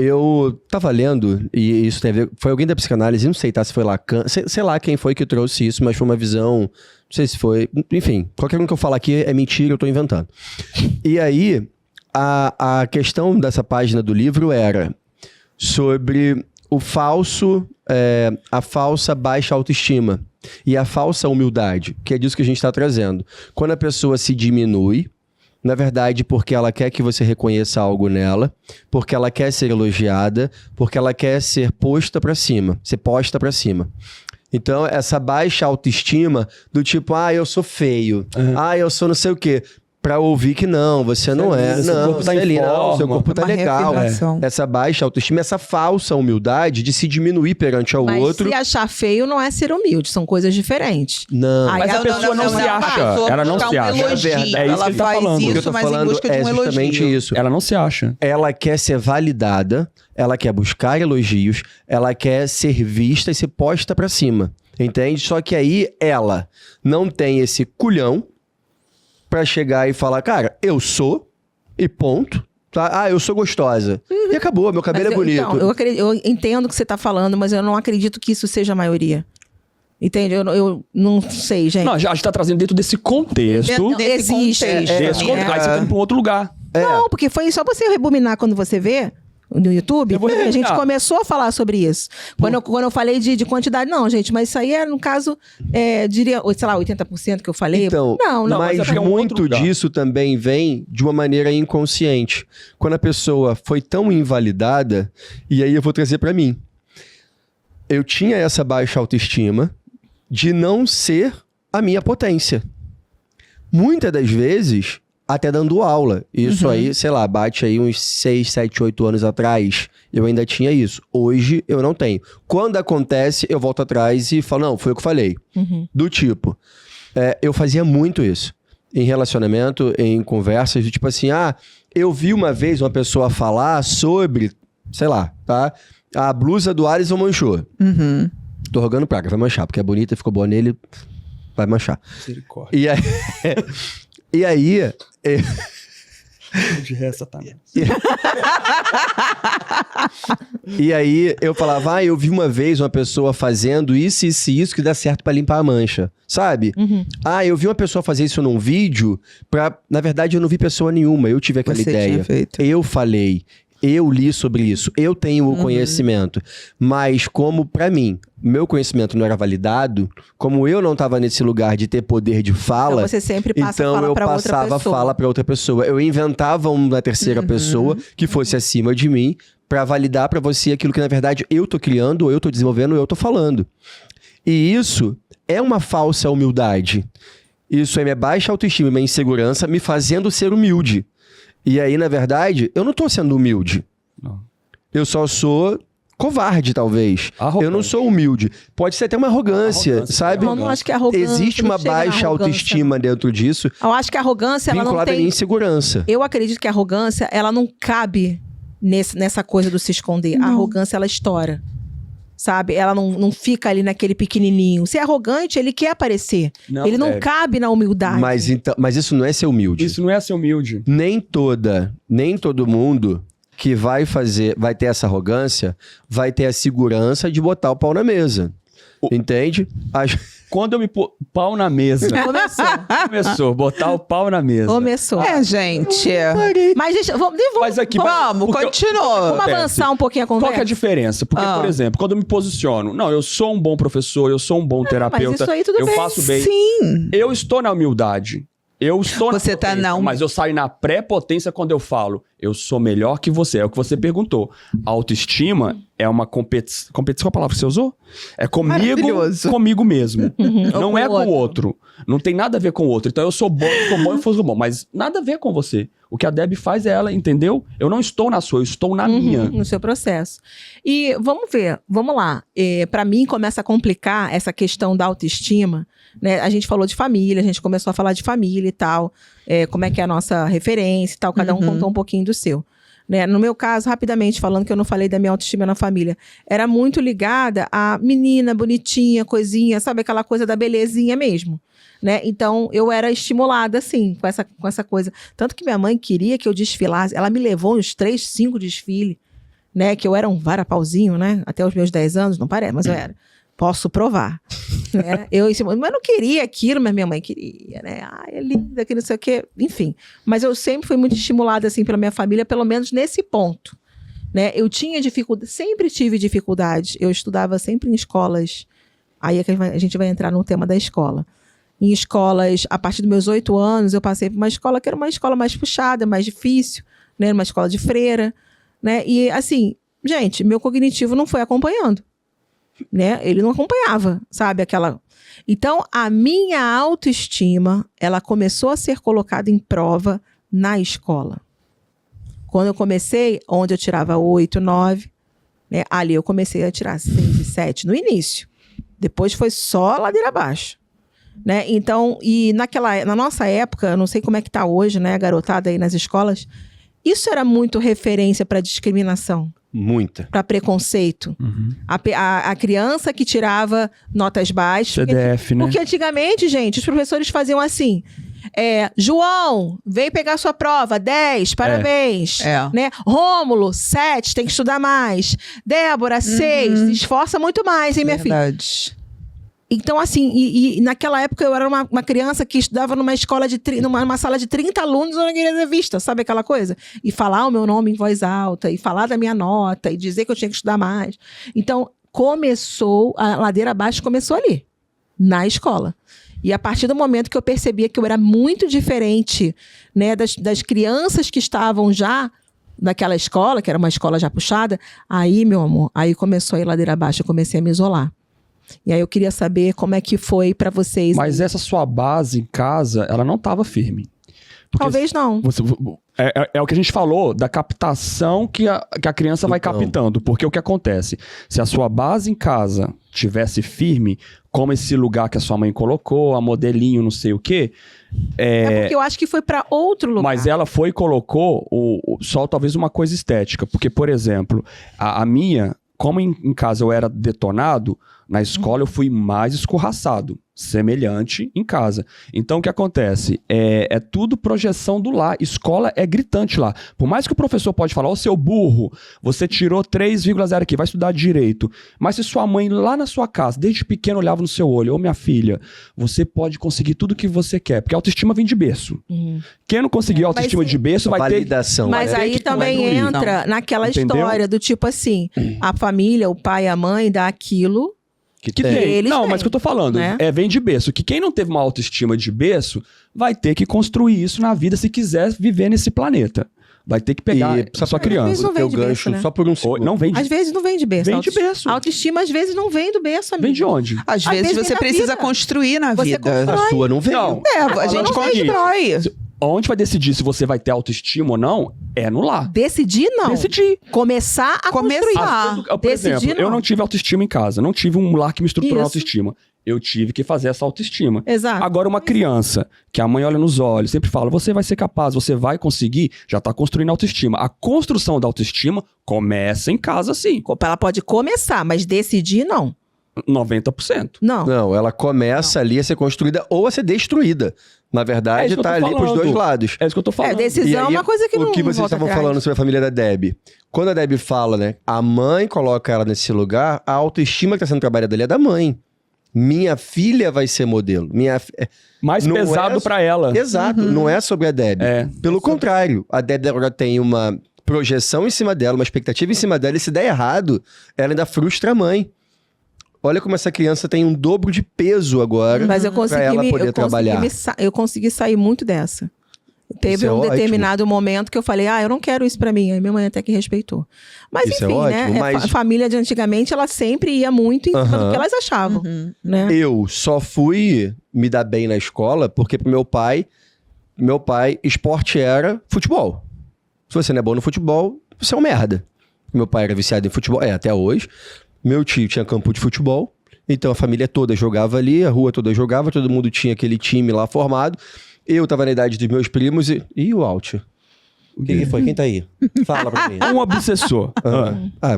Speaker 3: Eu tava lendo, e isso tem a ver... Foi alguém da psicanálise, não sei, tá? Se foi Lacan... Sei lá quem foi que trouxe isso, mas foi uma visão... Não sei se foi... Enfim, qualquer um que eu falar aqui é mentira, eu tô inventando. E aí, a questão dessa página do livro era sobre o falso... a falsa baixa autoestima e a falsa humildade, que é disso que a gente tá trazendo. Quando a pessoa se diminui, na verdade, porque ela quer que você reconheça algo nela, porque ela quer ser elogiada, porque ela quer ser posta pra cima, ser posta pra cima. Então, essa baixa autoestima do tipo, eu sou feio, eu sou não sei o quê. Pra ouvir que não, você não é.
Speaker 4: Seu
Speaker 3: Não,
Speaker 4: corpo tá
Speaker 3: você
Speaker 4: em
Speaker 3: não,
Speaker 4: forma.
Speaker 3: seu corpo tá
Speaker 2: Uma
Speaker 3: legal.
Speaker 2: reafirmação.
Speaker 3: Essa baixa autoestima, essa falsa humildade de se diminuir perante ao
Speaker 1: Mas
Speaker 3: outro.
Speaker 1: se achar feio não é ser humilde, são coisas diferentes.
Speaker 3: Não.
Speaker 1: Aí
Speaker 4: Mas a pessoa não se acha. Ela não se acha.
Speaker 2: Elogio.
Speaker 3: É verdade.
Speaker 4: É isso
Speaker 2: Ela
Speaker 4: que ele tá
Speaker 2: faz
Speaker 4: falando.
Speaker 3: O que eu
Speaker 2: isso,
Speaker 3: tô
Speaker 2: mas em
Speaker 3: falando
Speaker 2: busca de
Speaker 3: é
Speaker 2: um
Speaker 3: justamente
Speaker 2: elogio.
Speaker 3: isso.
Speaker 4: Ela não se acha.
Speaker 3: Ela quer ser validada, ela quer buscar elogios, ela quer ser vista e ser posta pra cima. Entende? Só que aí ela não tem esse culhão pra chegar e falar, cara, eu sou e ponto. Tá? Eu sou gostosa. E acabou, meu cabelo é bonito.
Speaker 1: Então, eu entendo o que você tá falando, mas eu não acredito que isso seja a maioria. Entende? Eu não sei, gente.
Speaker 4: Não, a gente tá trazendo dentro desse contexto.
Speaker 2: Desse
Speaker 1: Existe.
Speaker 2: contexto.
Speaker 4: Desse contexto. Aí você tá indo pra um outro lugar.
Speaker 1: Não, porque foi só você rebobinar quando você vê no YouTube,
Speaker 4: Eu vou
Speaker 1: a gente
Speaker 4: rebobinar.
Speaker 1: começou a falar sobre isso. Quando eu falei de quantidade, não, gente, mas isso aí é, no caso, diria, sei lá, 80% que eu falei.
Speaker 3: Então,
Speaker 1: não.
Speaker 4: mas
Speaker 3: mas
Speaker 4: é porque é um outro
Speaker 3: muito
Speaker 4: lugar.
Speaker 3: disso também vem de uma maneira inconsciente. Quando a pessoa foi tão invalidada, e aí eu vou trazer pra mim. Eu tinha essa baixa autoestima de não ser a minha potência. Muitas das vezes, até dando aula. Isso aí, sei lá, bate aí uns 6, 7, 8 anos atrás, eu ainda tinha isso. Hoje, eu não tenho. Quando acontece, eu volto atrás e falo, não, foi o que eu falei. Do tipo, eu fazia muito isso. Em relacionamento, em conversas, do tipo assim, eu vi uma vez uma pessoa falar sobre, sei lá, tá? A blusa do Alisson manchou. Tô rogando praga, vai manchar, porque é bonita, ficou boa nele, vai manchar.
Speaker 4: Misericórdia.
Speaker 3: E aí... E aí,
Speaker 4: De ré, Satanás.
Speaker 3: e aí eu falava, eu vi uma vez uma pessoa fazendo isso, isso e isso que dá certo pra limpar a mancha, sabe? Eu vi uma pessoa fazer isso num vídeo na verdade eu não vi pessoa nenhuma, eu tive aquela
Speaker 2: Você
Speaker 3: ideia.
Speaker 2: tinha feito.
Speaker 3: Eu falei, eu li sobre isso, eu tenho o conhecimento, mas como pra mim, meu conhecimento não era validado, como eu não tava nesse lugar de ter poder de fala,
Speaker 1: Então você sempre passa a
Speaker 3: então
Speaker 1: fala
Speaker 3: eu
Speaker 1: pra outra
Speaker 3: passava a
Speaker 1: pessoa.
Speaker 3: fala pra outra pessoa. Eu inventava uma terceira pessoa que fosse acima de mim pra validar pra você aquilo que na verdade eu tô criando, ou eu tô desenvolvendo, ou eu tô falando. E isso é uma falsa humildade. Isso é minha baixa autoestima, minha insegurança me fazendo ser humilde. E aí, na verdade, eu não tô sendo humilde.
Speaker 4: Não.
Speaker 3: Eu só sou covarde, talvez.
Speaker 4: Arrogante.
Speaker 3: Eu não sou humilde. Pode ser até uma arrogância,
Speaker 4: Arrogância,
Speaker 3: sabe?
Speaker 1: Eu não acho que a arrogância
Speaker 3: Existe
Speaker 1: não
Speaker 3: uma
Speaker 1: chega na
Speaker 3: baixa
Speaker 1: arrogância,
Speaker 3: autoestima dentro disso,
Speaker 1: Eu acho que a arrogância, ela não
Speaker 3: vinculada à minha
Speaker 1: tem...
Speaker 3: insegurança.
Speaker 1: Eu acredito que a arrogância, ela não cabe nessa coisa do se esconder. A arrogância, ela estoura. Sabe? Ela não fica ali naquele pequenininho. Se é arrogante, ele quer aparecer.
Speaker 4: Não,
Speaker 1: ele não
Speaker 4: deve.
Speaker 1: cabe na humildade.
Speaker 3: Mas isso não é ser humilde.
Speaker 4: Isso não é ser humilde.
Speaker 3: Nem todo mundo que vai ter essa arrogância, vai ter a segurança de botar o pau na mesa. Entende?
Speaker 4: Quando eu me pôr pau na mesa. Começou, botar o pau na mesa.
Speaker 1: Começou.
Speaker 2: Gente.
Speaker 1: Mas, gente, vamos
Speaker 4: Mas aqui,
Speaker 2: Vamos,
Speaker 4: porque
Speaker 2: continua.
Speaker 1: vamos avançar um pouquinho a
Speaker 4: Qual
Speaker 1: conversa.
Speaker 4: que é a diferença? Porque, por exemplo, quando eu me posiciono, não, eu sou um bom professor, eu sou um bom terapeuta,
Speaker 1: isso aí tudo
Speaker 4: eu
Speaker 1: bem.
Speaker 4: faço bem.
Speaker 2: Sim.
Speaker 4: Eu estou na humildade. Eu estou na
Speaker 2: Você tá
Speaker 4: potência,
Speaker 2: na
Speaker 4: mas eu saio na pré-potência quando eu falo, eu sou melhor que você. É o que você perguntou. A autoestima é uma competição. Competição é a palavra que você usou? É
Speaker 2: Maravilhoso.
Speaker 4: comigo mesmo. Não
Speaker 1: Ou
Speaker 4: é
Speaker 1: com
Speaker 4: com
Speaker 1: o
Speaker 4: o outro. Não tem nada a ver com o outro. Então eu sou bom, eu sou bom, mas nada a ver com você. O que a Debbie faz é ela, entendeu? Eu não estou na sua, eu estou na minha.
Speaker 1: No seu processo. E vamos ver, vamos lá. Para mim, começa a complicar essa questão da autoestima. Né? A gente falou de família, a gente começou a falar de família e tal. Como é que é a nossa referência e tal. Cada um contou um pouquinho do seu. Né? No meu caso, rapidamente falando, que eu não falei da minha autoestima na família, era muito ligada a menina bonitinha, coisinha, sabe? Aquela coisa da belezinha mesmo. Né? Então, eu era estimulada, assim, com essa coisa. Tanto que minha mãe queria que eu desfilasse. Ela me levou uns 3, 5 desfiles. né? Que eu era um varapauzinho, né? Até os meus 10 anos, não parece, mas eu era. Posso provar. Né? Mas não queria aquilo, mas minha mãe queria, né? É linda, que não sei o quê. Enfim. Mas eu sempre fui muito estimulada, assim, pela minha família, pelo menos nesse ponto. Né? Eu tinha dificuldade, sempre tive dificuldade. Eu estudava sempre em escolas. Aí é que a gente vai entrar no tema da escola. Em escolas, a partir dos meus 8 anos, eu passei por uma escola que era uma escola mais puxada, mais difícil, né? Uma escola de freira, né? E, assim, gente, meu cognitivo não foi acompanhando, né? Ele não acompanhava, sabe? Então, a minha autoestima, ela começou a ser colocada em prova na escola. Quando eu comecei, onde eu tirava 8, 9, né? Ali eu comecei a tirar 6 e 7 no início. Depois foi só ladeira abaixo. Né? Então, e na nossa época, eu não sei como é que tá hoje, né, a garotada aí nas escolas, isso era muito referência para discriminação.
Speaker 3: Muita.
Speaker 1: Para preconceito. A criança que tirava notas baixas.
Speaker 4: CDF, né?
Speaker 1: Porque antigamente, gente, os professores faziam assim: João, vem pegar sua prova, 10, parabéns. Né? Rômulo, 7, tem que estudar mais. Débora, 6, se esforça muito mais, hein, minha filha? Então, assim, e naquela época eu era uma criança que estudava numa escola numa sala de 30 alunos, eu não queria ser vista, sabe aquela coisa? E falar o meu nome em voz alta, e falar da minha nota, e dizer que eu tinha que estudar mais. Então, a ladeira abaixo começou ali, na escola. E a partir do momento que eu percebia que eu era muito diferente, né, das crianças que estavam já naquela escola, que era uma escola já puxada, aí, meu amor, aí começou a ir ladeira abaixo, eu comecei a me isolar. E aí eu queria saber como é que foi pra vocês.
Speaker 4: Mas essa sua base em casa, ela não estava firme. Porque
Speaker 1: talvez não.
Speaker 4: É o que a gente falou da captação que a criança vai captando. Porque o que acontece? Se a sua base em casa tivesse firme, como esse lugar que a sua mãe colocou, a modelinho, não sei o quê.
Speaker 1: Porque eu acho que foi pra outro lugar.
Speaker 4: Mas ela foi e colocou só talvez uma coisa estética. Porque, por exemplo, a minha, como em casa eu era detonado, na escola eu fui mais escorraçado, semelhante em casa. Então o que acontece? É tudo projeção do lá. Escola é gritante lá. Por mais que o professor pode falar, ô seu burro, você tirou 3,0 aqui, vai estudar direito. Mas se sua mãe lá na sua casa, desde pequeno, olhava no seu olho, ô minha filha, você pode conseguir tudo que você quer, porque a autoestima vem de berço. Quem não conseguiu autoestima de berço vai
Speaker 3: validação,
Speaker 4: ter...
Speaker 1: Mas aí também entra naquela história do tipo assim, a família, o pai e a mãe dá aquilo...
Speaker 4: Que tem. Não, mas o que eu tô falando,
Speaker 1: né?
Speaker 4: Vem de berço. Que quem não teve uma autoestima de berço vai ter que construir isso na vida se quiser viver nesse planeta. Vai ter que pegar a sua criança.
Speaker 1: Não vem de berço, né?
Speaker 3: Só por um segundo.
Speaker 4: Não vem de...
Speaker 1: Às vezes não vem de berço.
Speaker 4: Vem de berço.
Speaker 1: A autoestima às vezes não vem do berço, amigo.
Speaker 4: Vem de onde?
Speaker 2: Às vezes você precisa construir na vida.
Speaker 3: A sua não vem.
Speaker 4: Não.
Speaker 2: A gente constrói.
Speaker 4: Onde vai decidir se você vai ter autoestima ou não, é no lar.
Speaker 1: Decidir, não.
Speaker 4: Decidir.
Speaker 1: Começar a construir.
Speaker 4: Por exemplo, eu não tive autoestima em casa. Não tive um lar que me estruturou a autoestima. Eu tive que fazer essa autoestima.
Speaker 1: Exato.
Speaker 4: Agora, uma criança que a mãe olha nos olhos, sempre fala, você vai ser capaz, você vai conseguir, já tá construindo autoestima. A construção da autoestima começa em casa, sim.
Speaker 1: Ela pode começar, mas decidir, não.
Speaker 4: 90%.
Speaker 1: Não.
Speaker 3: Não, ela começa ali a ser construída ou a ser destruída. Na verdade, tá ali pros dois lados.
Speaker 4: É isso que eu tô falando.
Speaker 1: Decisão é uma coisa que não
Speaker 3: O que vocês estavam falando sobre a família da Debbie. Quando a Debbie fala, né, a mãe coloca ela nesse lugar, a autoestima que tá sendo trabalhada ali é da mãe. Minha filha vai ser modelo.
Speaker 4: Mais
Speaker 3: não
Speaker 4: pesado pra ela.
Speaker 3: Exato, não é sobre a Debbie. Pelo contrário, a Debbie agora tem uma projeção em cima dela, uma expectativa em cima dela, e se der errado, ela ainda frustra a mãe. Olha como essa criança tem um dobro de peso agora.
Speaker 1: Mas eu consegui
Speaker 3: trabalhar.
Speaker 1: Eu consegui sair muito dessa. Teve um determinado momento que eu falei, eu não quero isso pra mim. Aí minha mãe até que respeitou. Mas
Speaker 3: isso
Speaker 1: enfim, né? A família de antigamente, ela sempre ia muito em cima do que elas achavam. Né?
Speaker 3: Eu só fui me dar bem na escola porque pro meu pai, esporte era futebol. Se você não é bom no futebol, você é um merda. Meu pai era viciado em futebol, até hoje. Meu tio tinha campo de futebol, então a família toda jogava ali, a rua toda jogava, todo mundo tinha aquele time lá formado. Eu tava na idade dos meus primos e o Alt? O que foi? Quem tá aí? Fala pra mim.
Speaker 4: Um obsessor.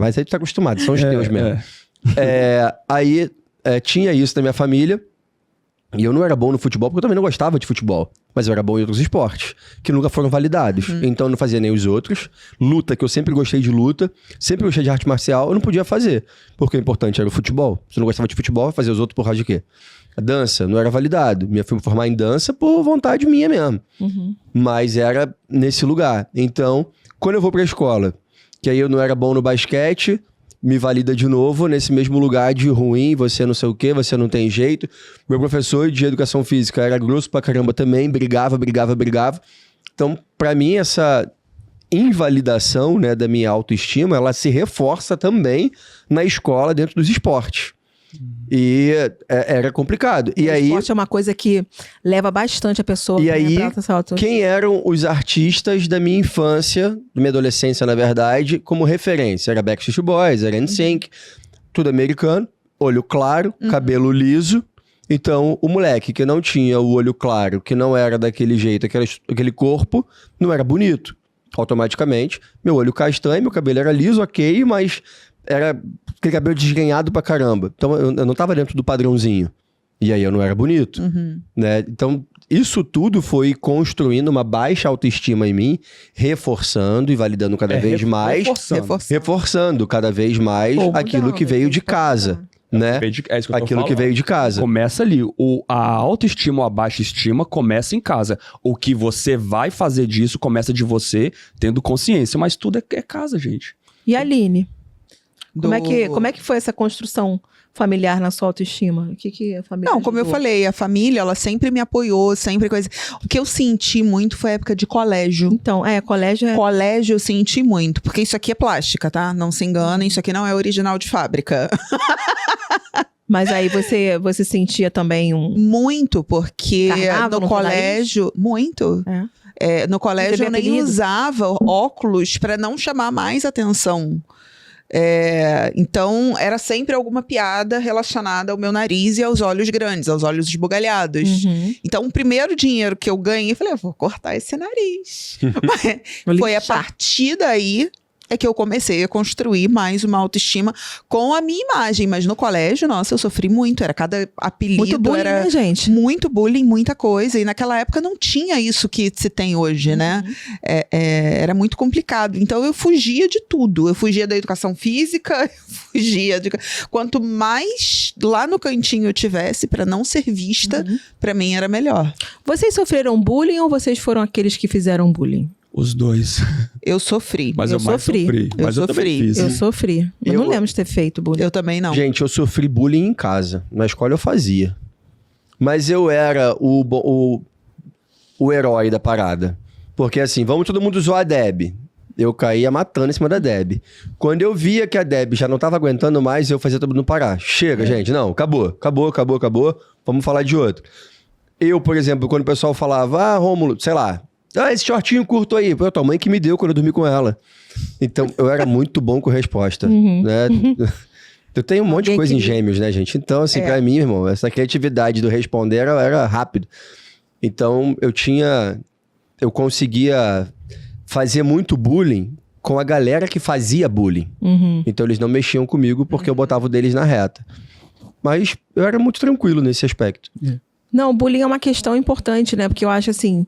Speaker 3: Mas aí tu tá acostumado, são os teus mesmo. Aí tinha isso na minha família. E eu não era bom no futebol porque eu também não gostava de futebol. Mas eu era bom em outros esportes, que nunca foram validados. Então eu não fazia nem os outros. Luta, que eu sempre gostei de luta, sempre gostei de arte marcial, eu não podia fazer. Porque o importante era o futebol. Se eu não gostava de futebol, eu fazia os outros por causa de quê? A dança não era validado. Fui me formar em dança por vontade minha mesmo. Mas era nesse lugar. Então, quando eu vou pra escola, que aí eu não era bom no basquete, me valida de novo nesse mesmo lugar de ruim, você não sei o quê, você não tem jeito. Meu professor de educação física era grosso pra caramba também, brigava. Então, pra mim, essa invalidação, né, da minha autoestima, ela se reforça também na escola, dentro dos esportes. E era complicado. E aí,
Speaker 1: esporte é uma coisa que leva bastante a pessoa.
Speaker 3: E aí, quem eram os artistas da minha infância, da minha adolescência, na verdade, como referência? Era Backstreet Boys, era NSYNC, tudo americano, olho claro, cabelo liso. Então, o moleque que não tinha o olho claro, que não era daquele jeito, aquele corpo, não era bonito. Automaticamente, meu olho castanho, meu cabelo era liso, ok, mas era aquele cabelo desgrenhado pra caramba. Então, eu não tava dentro do padrãozinho. E aí, eu não era bonito, né? Então, isso tudo foi construindo uma baixa autoestima em mim, reforçando e validando cada vez mais. Reforçando cada vez mais aquilo que veio de casa. Né?
Speaker 4: É isso que eu tô
Speaker 3: Aquilo
Speaker 4: falando.
Speaker 3: que veio de casa.
Speaker 4: Começa ali. A autoestima ou a baixa estima começa em casa. O que você vai fazer disso começa de você tendo consciência. Mas tudo é casa, gente.
Speaker 1: E a Aline? Como é que foi essa construção familiar na sua autoestima? O que a família
Speaker 2: Não, como eu falei, a família, ela sempre me apoiou, sempre coisa... O que eu senti muito foi a época de colégio.
Speaker 1: Então, colégio é...
Speaker 2: Colégio eu senti muito, porque isso aqui é plástica, tá? Não se enganem, isso aqui não é original de fábrica.
Speaker 1: Mas aí você sentia também
Speaker 2: Muito, porque
Speaker 1: Carnaval
Speaker 2: no colégio... Muito. No colégio eu nem usava óculos para não chamar mais atenção. Então, era sempre alguma piada relacionada ao meu nariz e aos olhos grandes, aos olhos esbugalhados. Então, o primeiro dinheiro que eu ganhei, eu falei, eu vou cortar esse nariz. Foi a partir daí que eu comecei a construir mais uma autoestima com a minha imagem. Mas no colégio, nossa, eu sofri muito. Era cada apelido.
Speaker 1: Muito bullying,
Speaker 2: era
Speaker 1: né, gente?
Speaker 2: Muito bullying, muita coisa. E naquela época não tinha isso que se tem hoje, né? Era muito complicado. Então eu fugia de tudo. Eu fugia da educação física, fugia de... Quanto mais lá no cantinho eu tivesse para não ser vista, para mim era melhor.
Speaker 1: Vocês sofreram bullying ou vocês foram aqueles que fizeram bullying?
Speaker 4: Os dois.
Speaker 2: Eu sofri.
Speaker 4: Mas eu mais sofri. Mas eu também fiz.
Speaker 1: Eu sofri. Eu não lembro de ter feito bullying.
Speaker 2: Eu também não.
Speaker 3: Gente, eu sofri bullying em casa. Na escola eu fazia. Mas eu era o herói da parada. Porque assim, vamos todo mundo zoar a Deb. Eu caía matando em cima da Deb. Quando eu via que a Deb já não tava aguentando mais, eu fazia todo mundo parar. Chega, gente. Não, acabou. Vamos falar de outro. Eu, por exemplo, quando o pessoal falava, Rômulo, sei lá, esse shortinho curto aí. Foi a tua mãe que me deu quando eu dormi com ela. Então, eu era muito bom com resposta, né? Eu tenho um monte de coisa em gêmeos, né, gente? Então, assim, pra mim, irmão, essa criatividade do responder era rápido. Então, eu conseguia fazer muito bullying com a galera que fazia bullying. Então, eles não mexiam comigo porque eu botava o deles na reta. Mas eu era muito tranquilo nesse aspecto.
Speaker 1: Não, bullying é uma questão importante, né? Porque eu acho assim...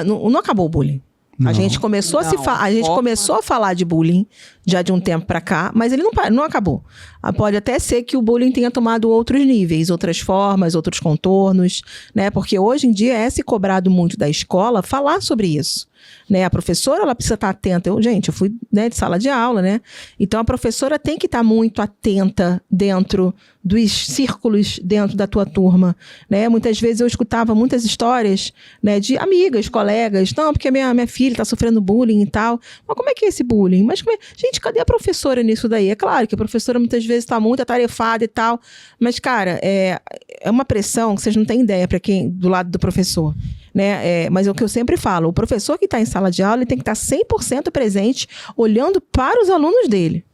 Speaker 1: não acabou o bullying. A gente começou a falar de bullying já de um tempo pra cá, mas ele não acabou. Pode até ser que o bullying tenha tomado outros níveis, outras formas, outros contornos, né? Porque hoje em dia é se cobrado muito da escola falar sobre isso. Né? A professora, ela precisa estar atenta. Eu fui, né, de sala de aula, né? Então, a professora tem que estar muito atenta dentro dos círculos, dentro da tua turma, né? Muitas vezes eu escutava muitas histórias, né, de amigas, colegas. Não, porque minha filha está sofrendo bullying e tal. Mas como é que é esse bullying? Gente, cadê a professora nisso daí? É claro que a professora muitas vezes está muito atarefada e tal. Mas, cara, é uma pressão que vocês não têm ideia para quem do lado do professor. Né? Mas é o que eu sempre falo, o professor que está em sala de aula, ele tem que estar 100% presente, olhando para os alunos dele.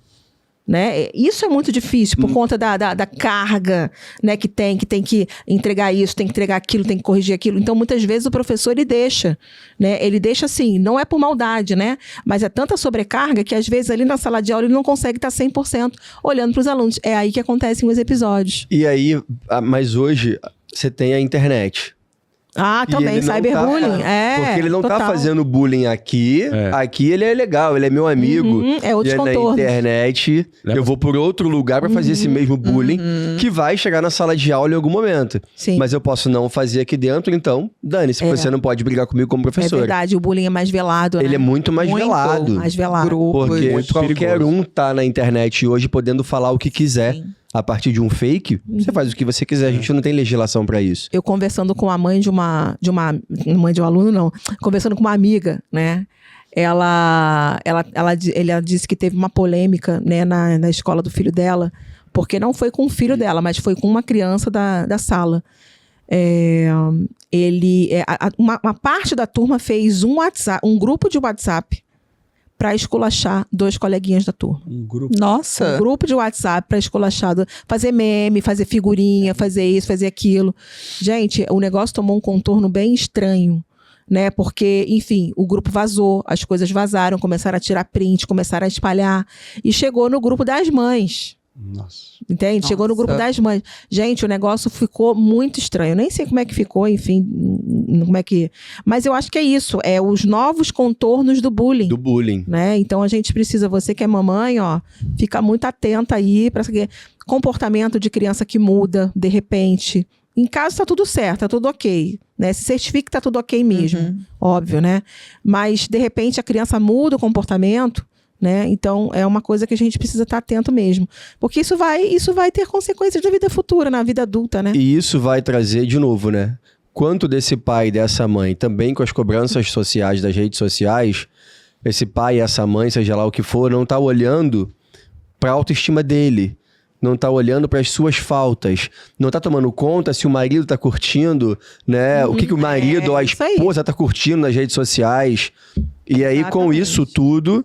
Speaker 1: Né? Isso é muito difícil, por conta da carga, né, que tem que entregar isso, tem que entregar aquilo, tem que corrigir aquilo. Então, muitas vezes, o professor, ele deixa, né? Ele deixa assim, não é por maldade, né? Mas é tanta sobrecarga que, às vezes, ali na sala de aula, ele não consegue estar 100% olhando para os alunos. É aí que acontecem os episódios.
Speaker 3: E aí, mas hoje... você tem a internet.
Speaker 1: Ah,
Speaker 3: E
Speaker 1: também,
Speaker 3: ele não
Speaker 1: cyberbullying.
Speaker 3: Porque ele não tá
Speaker 1: total.
Speaker 3: fazendo bullying aqui. Aqui ele é legal, ele é meu amigo.
Speaker 1: É outros
Speaker 3: E na
Speaker 1: contornos.
Speaker 3: internet, eu vou por outro lugar pra fazer esse mesmo bullying, que vai chegar na sala de aula em algum momento.
Speaker 1: Sim.
Speaker 3: Mas eu posso não fazer aqui dentro, então dane-se, você não pode brigar comigo como
Speaker 1: É
Speaker 3: professor.
Speaker 1: verdade, o bullying é mais velado,
Speaker 3: Ele
Speaker 1: né?
Speaker 3: é muito mais velado.
Speaker 1: Mais velado.
Speaker 3: Porque
Speaker 4: Muito
Speaker 3: qualquer
Speaker 4: perigoso.
Speaker 3: um tá na internet hoje podendo falar o que quiser. A partir de um fake, você faz o que você quiser. A gente não tem legislação pra isso.
Speaker 1: Eu conversando com a mãe de uma mãe de um aluno, não, conversando com uma amiga, né? Ela disse que teve uma polêmica, né, na escola do filho dela, porque não foi com o filho dela, mas foi com uma criança da sala. Uma parte da turma fez um grupo de WhatsApp para esculachar 2 coleguinhas da turma.
Speaker 4: Um grupo.
Speaker 2: Nossa.
Speaker 1: Um grupo de WhatsApp para esculachar, fazer meme, fazer figurinha, fazer isso, fazer aquilo. Gente, o negócio tomou um contorno bem estranho, né? Porque, enfim, o grupo vazou, as coisas vazaram, começaram a tirar print, começaram a espalhar e chegou no grupo das mães.
Speaker 4: Nossa.
Speaker 1: Entende? Chegou no
Speaker 2: Nossa.
Speaker 1: grupo das mães. Gente, o negócio ficou muito estranho. Eu nem sei como é que ficou, enfim, como é que... Mas eu acho que é isso, é os novos contornos do bullying.
Speaker 3: Do bullying.
Speaker 1: Né? Então a gente precisa, você que é mamãe, ó, fica muito atenta aí para comportamento de criança que muda de repente. Em casa tá tudo certo, tá tudo ok, né? Se certifique que tá tudo ok mesmo, óbvio, né? Mas de repente a criança muda o comportamento, né? Então é uma coisa que a gente precisa estar atento mesmo, porque isso vai ter consequências na vida futura, na vida adulta, né?
Speaker 3: E isso vai trazer, de novo, né? Quanto desse pai e dessa mãe, também com as cobranças sociais das redes sociais, esse pai e essa mãe, seja lá o que for, não tá olhando para a autoestima dele, não tá olhando para as suas faltas, não tá tomando conta se o marido tá curtindo, né? O que o marido ou a
Speaker 1: isso aí.
Speaker 3: esposa tá curtindo nas redes sociais. E aí, com
Speaker 1: Exatamente.
Speaker 3: isso tudo,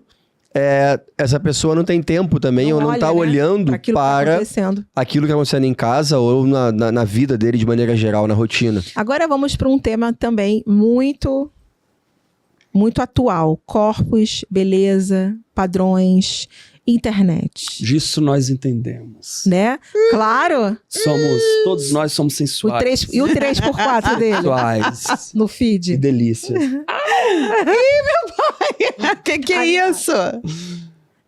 Speaker 3: essa pessoa não tem tempo também, ou não
Speaker 1: olha,
Speaker 3: tá
Speaker 1: né,
Speaker 3: olhando
Speaker 1: pra aquilo que tá
Speaker 3: para
Speaker 1: acontecendo.
Speaker 3: aquilo que tá acontecendo em casa ou na vida dele de maneira geral, na rotina.
Speaker 1: Agora vamos para um tema também muito atual: corpos, beleza, padrões, internet,
Speaker 4: Disso nós entendemos.
Speaker 1: né? Claro.
Speaker 4: Todos nós somos sensuais.
Speaker 1: E o 3x4 dele
Speaker 4: Sensuais.
Speaker 1: no
Speaker 4: Que
Speaker 1: feed.
Speaker 4: delícia.
Speaker 2: Que é isso?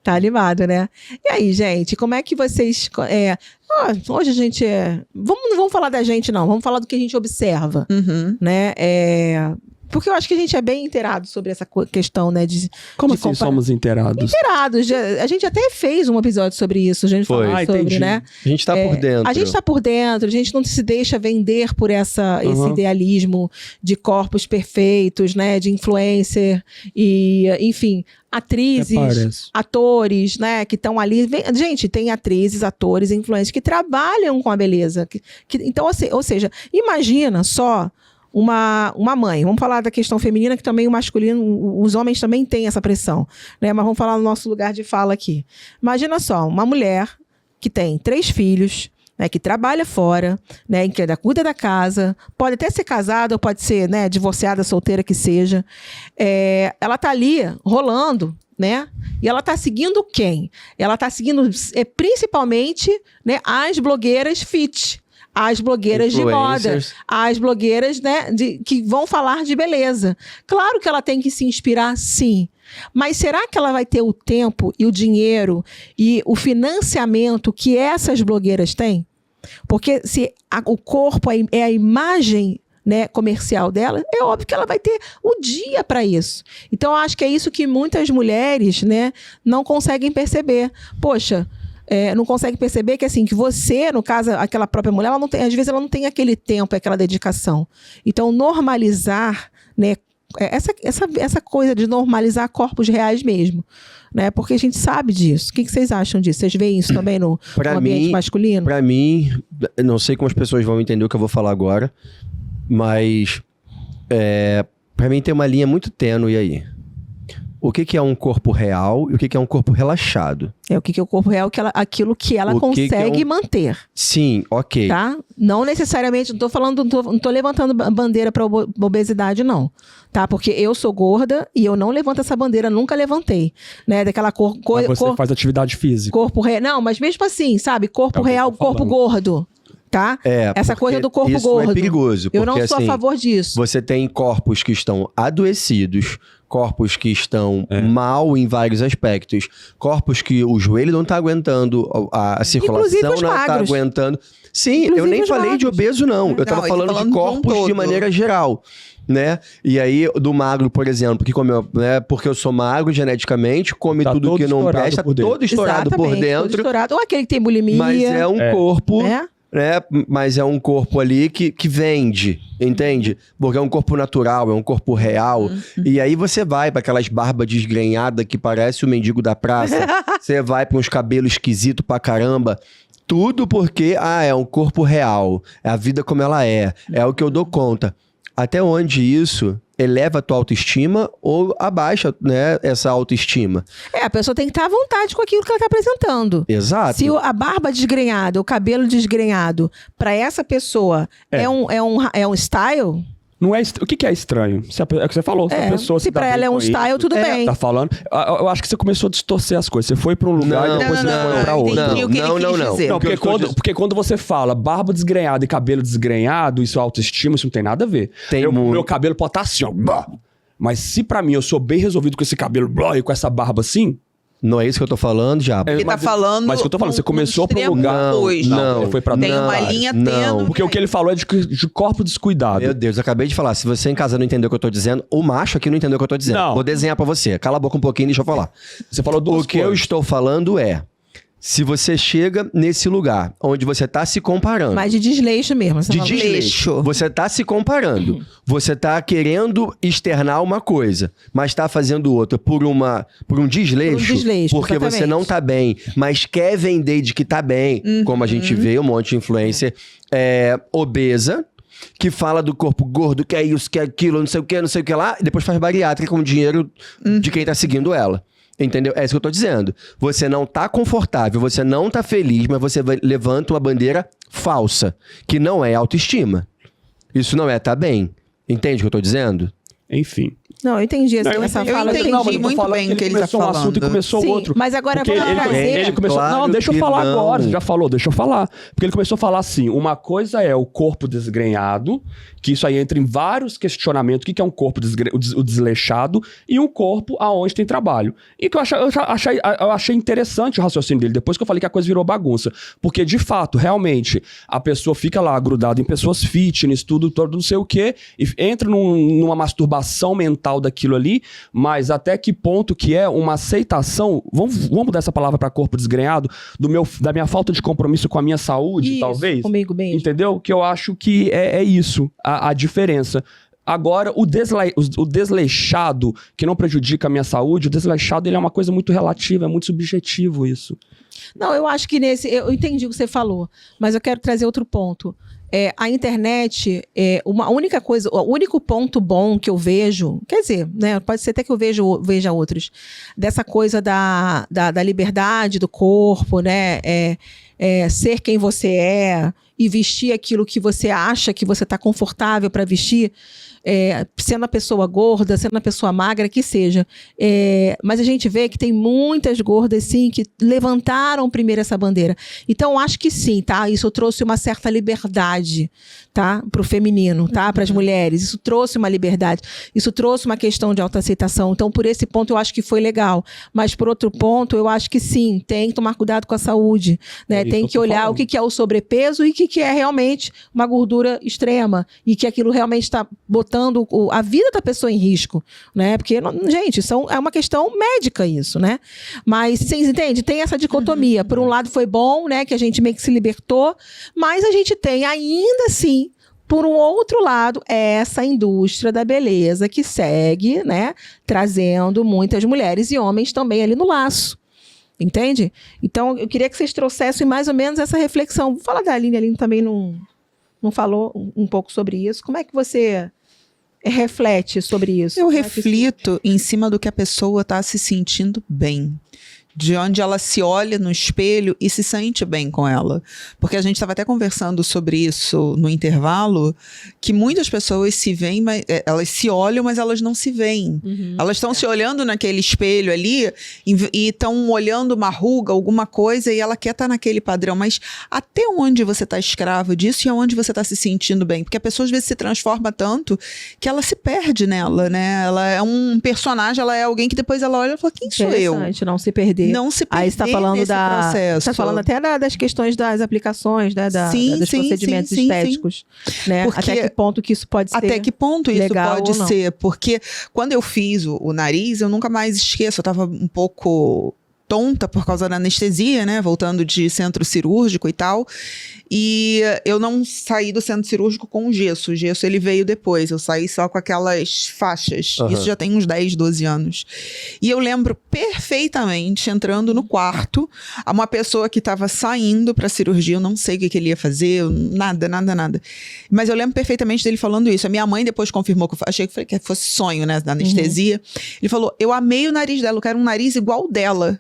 Speaker 1: Tá animado, né? E aí, gente, como é que vocês... hoje a gente não vamos falar da gente, não. Vamos falar do que a gente observa, né? Porque eu acho que a gente é bem inteirado sobre essa questão, né?
Speaker 4: Como
Speaker 1: de
Speaker 4: assim somos inteirados?
Speaker 1: Inteirados. A gente até fez um episódio sobre isso. A gente
Speaker 3: Foi.
Speaker 1: falou sobre,
Speaker 4: entendi.
Speaker 1: né?
Speaker 3: A gente tá por dentro.
Speaker 1: A gente tá por dentro, a gente não se deixa vender por esse idealismo de corpos perfeitos, né? De influencer e, enfim, atrizes, atores, né? Que estão ali. Gente, tem atrizes, atores, influencers que trabalham com a beleza. Então, assim, ou seja, imagina só uma mãe. Vamos falar da questão feminina, que também o masculino, os homens também têm essa pressão, né? Mas vamos falar no nosso lugar de fala aqui. Imagina só, uma mulher que tem 3 filhos, né, que trabalha fora, né, que cuida da casa, pode até ser casada, ou pode ser, né, divorciada, solteira que seja. Ela tá ali rolando, né? E ela tá seguindo quem? Ela tá seguindo principalmente, né, as blogueiras fit. As blogueiras de moda, as blogueiras, né, que vão falar de beleza. Claro que ela tem que se inspirar, sim. Mas será que ela vai ter o tempo e o dinheiro e o financiamento que essas blogueiras têm? Porque se o corpo é a imagem, né, comercial dela, é óbvio que ela vai ter o dia para isso. Então, eu acho que é isso que muitas mulheres, né, não conseguem perceber. Poxa, não consegue perceber que, assim, que você, no caso, aquela própria mulher, ela não tem, às vezes ela não tem aquele tempo, aquela dedicação. Então, normalizar, né, essa coisa de normalizar corpos reais mesmo, né? Porque a gente sabe disso. O que vocês acham disso? Vocês veem isso também no ambiente masculino?
Speaker 3: Pra mim, eu não sei como as pessoas vão entender o que eu vou falar agora, mas pra mim tem uma linha muito tênue aí. O que é um corpo real e o que é um corpo relaxado?
Speaker 1: O que é o corpo real? Aquilo que ela consegue manter.
Speaker 3: Sim, ok.
Speaker 1: Tá? Não necessariamente, não tô levantando bandeira para obesidade, não. Tá? Porque eu sou gorda e eu não levanto essa bandeira, nunca levantei. Né? Daquela
Speaker 4: Mas você faz atividade física.
Speaker 1: Corpo real. Não, mas mesmo assim, sabe? Corpo real, corpo gordo. tá? Essa coisa do corpo
Speaker 3: isso
Speaker 1: gordo.
Speaker 3: É perigoso.
Speaker 1: Eu não
Speaker 3: porque,
Speaker 1: sou a
Speaker 3: assim,
Speaker 1: favor disso.
Speaker 3: Você tem corpos que estão adoecidos, corpos que estão mal em vários aspectos, corpos que o joelho não tá aguentando, a circulação não tá aguentando. Sim, eu nem falei de obeso, não. Eu tava falando de corpos de maneira geral. Né? E aí, do magro, por exemplo, que comeu, né? Porque eu sou magro geneticamente, come tudo que não presta, todo estourado por dentro. Todo
Speaker 1: estourado. Ou aquele que tem bulimia.
Speaker 3: Mas é um corpo, né? Mas é um corpo ali que vende, entende? Porque é um corpo natural, é um corpo real. E aí você vai para aquelas barbas desgrenhadas que parece o mendigo da praça. Você vai para uns cabelos esquisitos pra caramba. Tudo porque, é um corpo real. É a vida como ela é. É o que eu dou conta. Até onde isso eleva a tua autoestima ou abaixa, né, essa autoestima?
Speaker 1: A pessoa tem que estar à vontade com aquilo que ela está apresentando.
Speaker 3: Exato.
Speaker 1: Se a barba desgrenhada, o cabelo desgrenhado, para essa pessoa é um style...
Speaker 4: Não é o que é estranho? É o que você falou.
Speaker 1: Se pra ela é um style, tudo bem.
Speaker 4: Tá falando. Eu acho que você começou a distorcer as coisas. Você foi pra um lugar e depois você foi pra outro.
Speaker 3: Não.
Speaker 4: Porque quando você fala barba desgrenhada e cabelo desgrenhado, isso é autoestima, isso não tem nada a ver. Meu cabelo pode estar assim, ó. Mas se pra mim eu sou bem resolvido com esse cabelo e com essa barba assim...
Speaker 3: Não é isso que eu tô falando, já.
Speaker 2: Ele tá falando...
Speaker 4: Mas o que eu tô falando, você começou pra um lugar...
Speaker 3: Não,
Speaker 4: foi pra
Speaker 2: tem uma linha tênue.
Speaker 4: Porque o que ele falou é de corpo descuidado.
Speaker 3: Meu Deus, eu acabei de falar. Se você em casa não entendeu o que eu tô dizendo, o macho aqui não entendeu o que eu tô dizendo.
Speaker 4: Não.
Speaker 3: Vou desenhar pra você. Cala a boca um pouquinho e deixa eu falar.
Speaker 4: Você falou duas coisas.
Speaker 3: O que eu estou falando é... Se você chega nesse lugar onde você tá se comparando...
Speaker 1: Mas de desleixo mesmo.
Speaker 3: De desleixo. Você tá se comparando. Você tá querendo externar uma coisa, mas tá fazendo outra por um desleixo. Porque
Speaker 1: exatamente.
Speaker 3: você não tá bem, mas quer vender de que tá bem. Como a gente vê, um monte de influencer obesa, que fala do corpo gordo, que é isso, que é aquilo, não sei o que lá, e depois faz bariátrica com o dinheiro de quem tá seguindo ela. Entendeu? É isso que eu tô dizendo. Você não tá confortável, você não tá feliz, mas você levanta uma bandeira falsa, que não é autoestima. Isso não é tá bem. Entende o que eu tô dizendo?
Speaker 4: Enfim.
Speaker 1: Não, eu entendi essa fala.
Speaker 2: Eu entendi muito bem o que ele tá falando.
Speaker 4: Um assunto e começou outro.
Speaker 1: Mas agora vamos trazer...
Speaker 4: Ele começou... Claro, deixa eu falar agora. Você já falou, deixa eu falar. Porque ele começou a falar assim, uma coisa é o corpo desgrenhado, que isso aí entra em vários questionamentos. O que é um corpo o desleixado e um corpo aonde tem trabalho. E que eu achei interessante o raciocínio dele, depois que eu falei que a coisa virou bagunça. Porque, de fato, realmente, a pessoa fica lá grudada em pessoas fitness, tudo não sei o quê, e entra numa masturbação mental daquilo ali, mas até que ponto que é uma aceitação, vamos mudar essa palavra para corpo desgrenhado, da minha falta de compromisso com a minha saúde,
Speaker 1: isso,
Speaker 4: talvez?
Speaker 1: Comigo mesmo.
Speaker 4: Entendeu? Que eu acho que é isso, a diferença. Agora, o desleixado, que não prejudica a minha saúde, o desleixado ele é uma coisa muito relativa, é muito subjetivo isso.
Speaker 1: Não, eu acho que eu entendi o que você falou, mas eu quero trazer outro ponto. A internet uma única coisa, o único ponto bom que eu vejo, quer dizer, né, pode ser até que eu veja outros, dessa coisa da liberdade do corpo, né, ser quem você é e vestir aquilo que você acha que você está confortável para vestir, sendo a pessoa gorda, sendo a pessoa magra, que seja. Mas a gente vê que tem muitas gordas, sim, que levantaram primeiro essa bandeira. Então, acho que sim, tá? Isso trouxe uma certa liberdade, tá? Para o feminino, tá? Para as mulheres. Isso trouxe uma liberdade. Isso trouxe uma questão de autoaceitação. Então, por esse ponto, eu acho que foi legal. Mas, por outro ponto, eu acho que sim, tem que tomar cuidado com a saúde, né? Tem que olhar o que é o sobrepeso e o que é realmente uma gordura extrema. E que aquilo realmente está botando a vida da pessoa em risco, né? Porque, gente, é uma questão médica isso, né? Mas, vocês entendem? Tem essa dicotomia. Por um lado foi bom, né? Que a gente meio que se libertou, mas a gente tem ainda assim, por um outro lado, essa indústria da beleza que segue, né? Trazendo muitas mulheres e homens também ali no laço. Entende? Então, eu queria que vocês trouxessem mais ou menos essa reflexão. Vou falar da Aline, a Aline também não falou um pouco sobre isso. Como é que você reflete sobre isso?
Speaker 2: Eu reflito em cima do que a pessoa está se sentindo bem. de onde ela se olha no espelho e se sente bem com ela. Porque a gente estava até conversando sobre isso no intervalo, que muitas pessoas se veem, mas, elas se olham, mas elas não se veem. Elas estão se olhando naquele espelho ali e estão olhando uma ruga, alguma coisa, e ela quer estar naquele padrão. Mas até onde você está escravo disso e aonde você está se sentindo bem? Porque a pessoa às vezes se transforma tanto que ela se perde nela, né? Ela é um personagem, ela é alguém que depois ela olha e fala, quem sou eu?
Speaker 1: Não se perder.
Speaker 2: Não se perder.
Speaker 1: Aí você está falando
Speaker 2: processo.
Speaker 1: Você está falando até das questões das aplicações, né? Dos procedimentos estéticos. Né?
Speaker 2: Porque,
Speaker 1: até que ponto que isso pode ser
Speaker 2: até que ponto isso pode ser? Porque quando eu fiz o nariz, eu nunca mais esqueço. Eu estava um pouco tonta por causa da anestesia, né? Voltando de centro cirúrgico e tal. E eu não saí do centro cirúrgico com gesso. O gesso, ele veio depois. Eu saí só com aquelas faixas. Isso já tem uns 10, 12 anos. E eu lembro perfeitamente, entrando no quarto, uma pessoa que estava saindo para cirurgia. Eu não sei o que ele ia fazer. Nada. Mas eu lembro perfeitamente dele falando isso. A minha mãe depois confirmou, que eu achei que fosse sonho, né? Da anestesia. Ele falou, eu amei o nariz dela. Eu quero um nariz igual dela.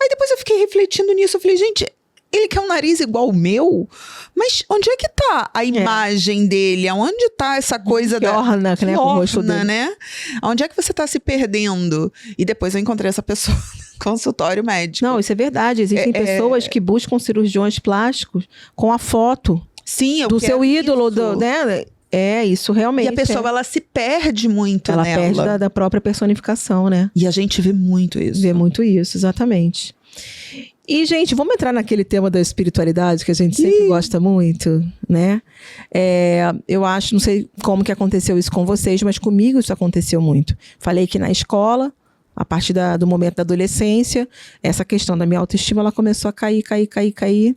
Speaker 2: Aí depois eu fiquei refletindo nisso. Eu falei, gente, ele quer um nariz igual o meu? Mas onde é que tá a imagem dele? Onde tá essa coisa
Speaker 1: que orna, né, com o rosto dele,
Speaker 2: né? Onde é que você tá se perdendo? E depois eu encontrei essa pessoa no consultório médico.
Speaker 1: Não, isso é verdade. Existem pessoas que buscam cirurgiões plásticos com a foto do seu ídolo, né? Isso realmente.
Speaker 2: E a pessoa, ela se perde muito
Speaker 1: nela. Ela perde da própria personificação, né?
Speaker 2: E a gente vê muito isso.
Speaker 1: Vê muito isso, exatamente. E, gente, vamos entrar naquele tema da espiritualidade que a gente sempre gosta muito, né? Eu acho, não sei como que aconteceu isso com vocês, mas comigo isso aconteceu muito. Falei que na escola, a partir do momento da adolescência, essa questão da minha autoestima, ela começou a cair.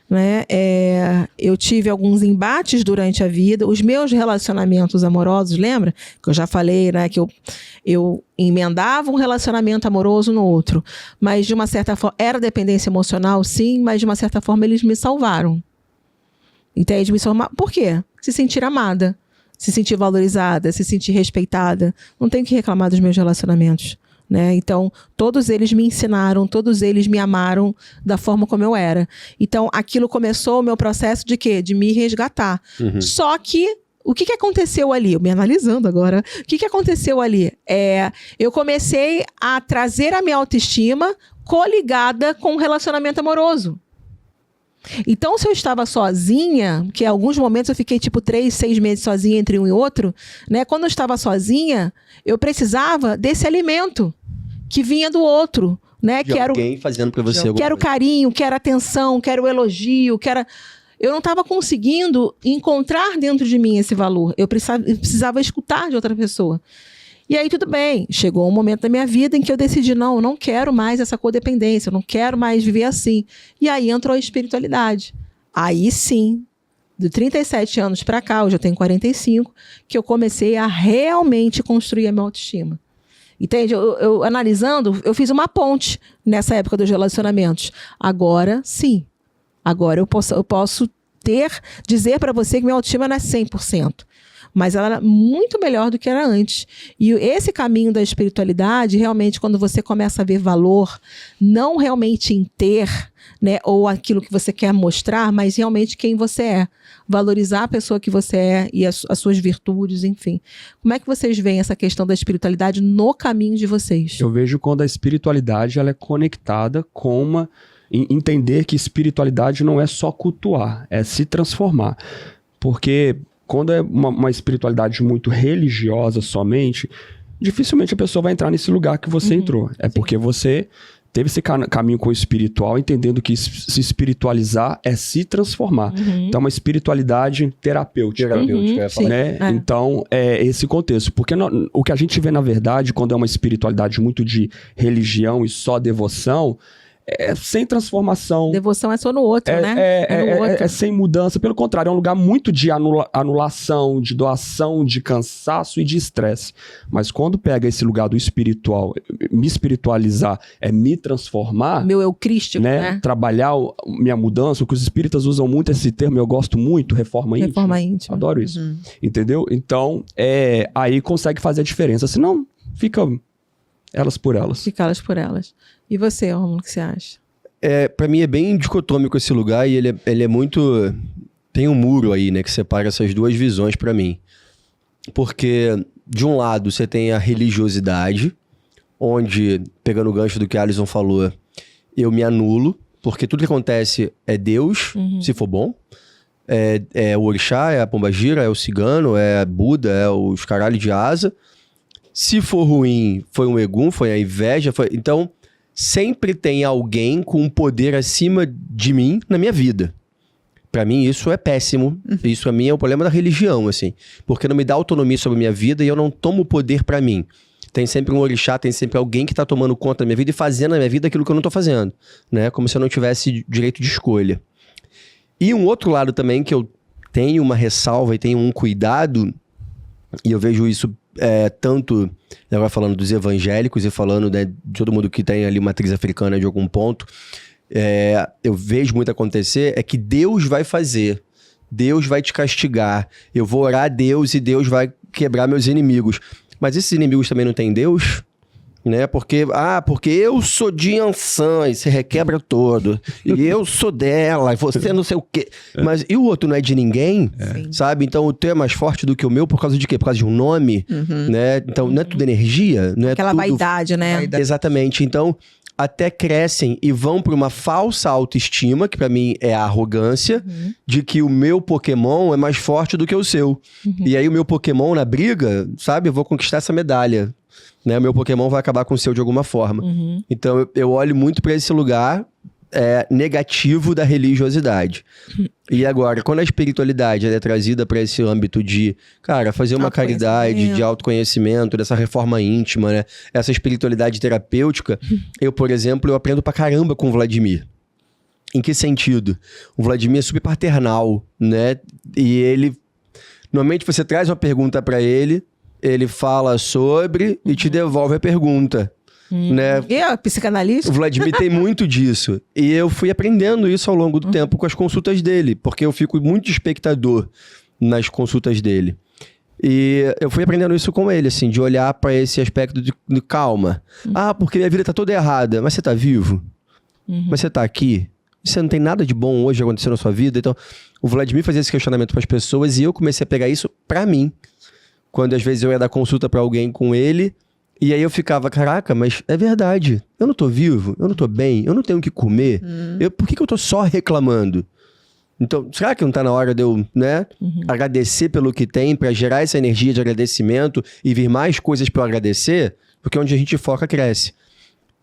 Speaker 1: Né? Eu tive alguns embates durante a vida. Os meus relacionamentos amorosos, lembra? Que eu já falei, né? Que eu emendava um relacionamento amoroso no outro. Mas de uma certa forma, era dependência emocional, sim, mas de uma certa forma eles me salvaram. Entende? Por quê? Se sentir amada, se sentir valorizada, se sentir respeitada. Não tenho que reclamar dos meus relacionamentos. Né? Então, todos eles me ensinaram, todos eles me amaram da forma como eu era. Então, aquilo começou o meu processo de quê? De me resgatar. Só que, o que aconteceu ali? Eu me analisando agora. O que aconteceu ali? Eu comecei a trazer a minha autoestima coligada com um relacionamento amoroso. Então, se eu estava sozinha, que em alguns momentos eu fiquei tipo 3, 6 meses sozinha entre um e outro, né? Quando eu estava sozinha, eu precisava desse alimento que vinha do outro, né?
Speaker 3: De alguém fazendo para você alguma
Speaker 1: Quero carinho, quero atenção, quero elogio, eu não estava conseguindo encontrar dentro de mim esse valor. Eu precisava escutar de outra pessoa. E aí, tudo bem. Chegou um momento da minha vida em que eu decidi, não, eu não quero mais essa codependência, eu não quero mais viver assim. E aí entrou a espiritualidade. Aí sim, de 37 anos para cá, hoje eu tenho 45, que eu comecei a realmente construir a minha autoestima. Entende? Eu analisando, eu fiz uma ponte nessa época dos relacionamentos. Agora, sim. Agora eu posso dizer para você que minha autoestima não é 100%. Mas ela era muito melhor do que era antes. E esse caminho da espiritualidade, realmente, quando você começa a ver valor, não realmente em ter, né, ou aquilo que você quer mostrar, mas realmente quem você é. Valorizar a pessoa que você é e as suas virtudes, enfim. Como é que vocês veem essa questão da espiritualidade no caminho de vocês?
Speaker 4: Eu vejo quando a espiritualidade ela é conectada com entender que espiritualidade não é só cultuar, é se transformar. Porque quando é uma espiritualidade muito religiosa somente, dificilmente a pessoa vai entrar nesse lugar que você entrou. É porque você teve esse caminho com o espiritual, entendendo que se espiritualizar é se transformar. Então, uma espiritualidade terapêutica. Né? Então, é esse contexto. Porque o que a gente vê, na verdade, quando é uma espiritualidade muito de religião e só devoção, sem transformação.
Speaker 1: Devoção é só no outro, né?
Speaker 4: É sem mudança. Pelo contrário, é um lugar muito de anulação, de doação, de cansaço e de estresse. Mas quando pega esse lugar do espiritual, me espiritualizar é me transformar.
Speaker 1: Meu eu crístico, né?
Speaker 4: Trabalhar minha mudança, o que os espíritas usam muito esse termo, eu gosto muito, reforma íntima.
Speaker 1: Reforma íntima.
Speaker 4: Adoro isso. Entendeu? Então, aí consegue fazer a diferença. Senão, fica elas por elas.
Speaker 1: Fica elas por elas. E você, Romulo, o que você acha?
Speaker 3: Pra mim é bem dicotômico esse lugar e ele é muito... Tem um muro aí, né, que separa essas duas visões pra mim. Porque, de um lado, você tem a religiosidade, onde, pegando o gancho do que a Alison falou, eu me anulo, porque tudo que acontece é Deus, se for bom. É o orixá, é a pombagira, é o cigano, é Buda, é os caralho de asa. Se for ruim, foi um egum, foi a inveja. Então, sempre tem alguém com um poder acima de mim na minha vida. Pra mim, isso é péssimo. Isso, a mim, é o problema da religião, assim. Porque não me dá autonomia sobre a minha vida e eu não tomo poder pra mim. Tem sempre um orixá, tem sempre alguém que tá tomando conta da minha vida e fazendo na minha vida aquilo que eu não tô fazendo, né? Como se eu não tivesse direito de escolha. E um outro lado também que eu tenho uma ressalva e tenho um cuidado, e eu vejo isso tanto, agora falando dos evangélicos e falando, né, de todo mundo que tem ali uma matriz africana de algum ponto, eu vejo muito acontecer, é que Deus vai fazer, Deus vai te castigar, eu vou orar a Deus e Deus vai quebrar meus inimigos. Mas esses inimigos também não têm Deus, né? Porque eu sou de Ansan e se requebra todo. E eu sou dela, e você não sei o quê. Mas e o outro não é de ninguém, sabe? Então o teu é mais forte do que o meu por causa de quê? Por causa de um nome, né? Então não é tudo energia, não é
Speaker 1: Aquela
Speaker 3: tudo...
Speaker 1: vaidade, né?
Speaker 3: Exatamente. Então até crescem e vão para uma falsa autoestima, que pra mim é a arrogância, de que o meu Pokémon é mais forte do que o seu. E aí o meu Pokémon na briga, sabe? Eu vou conquistar essa medalha. Né? O meu Pokémon vai acabar com o seu de alguma forma. Então eu olho muito para esse lugar negativo da religiosidade. E agora, quando a espiritualidade é trazida para esse âmbito de, cara, fazer uma caridade, de autoconhecimento, dessa reforma íntima, né? Essa espiritualidade terapêutica, eu, por exemplo, eu aprendo pra caramba com o Vladimir. Em que sentido? O Vladimir é super paternal, né? E ele... Normalmente você traz uma pergunta para ele fala sobre e te devolve a pergunta. Né?
Speaker 1: E a psicanalista?
Speaker 3: O Vladimir tem muito disso. E eu fui aprendendo isso ao longo do tempo com as consultas dele, porque eu fico muito de espectador nas consultas dele. E eu fui aprendendo isso com ele, assim, de olhar para esse aspecto de calma. Porque a vida tá toda errada, mas você tá vivo? Mas você tá aqui? Você não tem nada de bom hoje acontecendo na sua vida? Então, o Vladimir fazia esse questionamento para as pessoas e eu comecei a pegar isso para mim. Quando às vezes eu ia dar consulta pra alguém com ele, e aí eu ficava, caraca, mas é verdade, eu não tô vivo, eu não tô bem, eu não tenho o que comer, por que eu tô só reclamando? Então, será que não tá na hora de eu, né, agradecer pelo que tem, pra gerar essa energia de agradecimento e vir mais coisas pra eu agradecer? Porque onde a gente foca, cresce.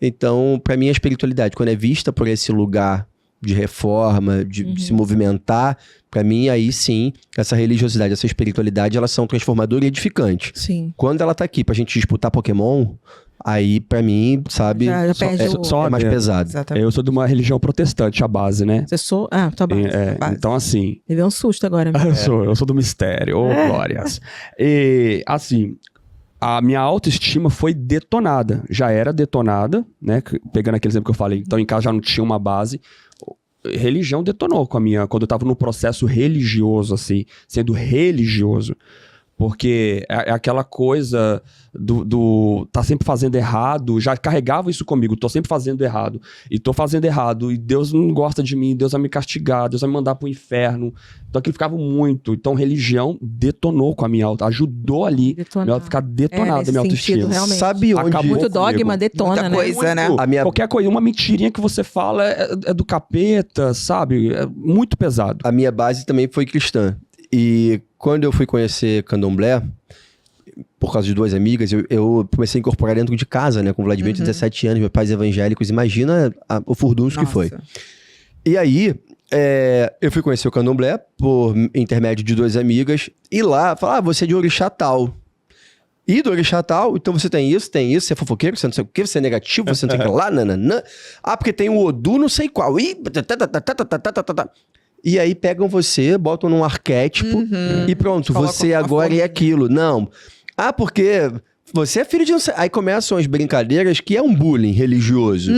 Speaker 3: Então, pra mim, a espiritualidade, quando é vista por esse lugar de reforma, de se movimentar, pra mim, aí sim, essa religiosidade, essa espiritualidade, elas são transformadoras e edificantes.
Speaker 1: Sim.
Speaker 3: Quando ela tá aqui pra gente disputar Pokémon, aí pra mim, sabe,
Speaker 1: Já perde
Speaker 3: é mais pesado.
Speaker 2: Exatamente.
Speaker 4: Eu sou de uma religião protestante, a base, né?
Speaker 1: Você sou... tá bom.
Speaker 4: Então, assim...
Speaker 1: Me deu um susto agora.
Speaker 4: Eu sou do mistério, glórias. E, assim... A minha autoestima foi detonada. Já era detonada, né? Pegando aquele exemplo que eu falei. Então, em casa já não tinha uma base. Religião detonou com a minha... Quando eu tava no processo religioso, assim. Sendo religioso. Porque é aquela coisa do tá sempre fazendo errado. Já carregava isso comigo. Tô sempre fazendo errado. E tô fazendo errado. E Deus não gosta de mim. Deus vai me castigar. Deus vai me mandar pro inferno. Então aquilo ficava muito. Então religião detonou com a minha autoestima. Ajudou ali a ficar detonada a minha autoestima.
Speaker 3: Sabe onde...
Speaker 1: Acabou muito dogma detona,
Speaker 2: muita
Speaker 1: né?
Speaker 2: coisa, né?
Speaker 4: Qualquer coisa, uma mentirinha que você fala é do capeta, sabe? É muito pesado.
Speaker 3: A minha base também foi cristã. E quando eu fui conhecer Candomblé, por causa de duas amigas, eu comecei a incorporar dentro de casa, né? Com o Vladimir, 17 anos, meus pais evangélicos. Imagina o furdunço que foi. E aí, eu fui conhecer o Candomblé por intermédio de duas amigas. E lá, falaram, você é de orixá tal. E do orixá tal, então você tem isso, você é fofoqueiro, você não sei o quê, você é negativo, você não sei o que lá, nananã. Porque tem o Odu não sei qual. E aí pegam você, botam num arquétipo e pronto, você agora é aquilo. Não. Porque você é filho de não sei... Aí começam as brincadeiras que é um bullying religioso.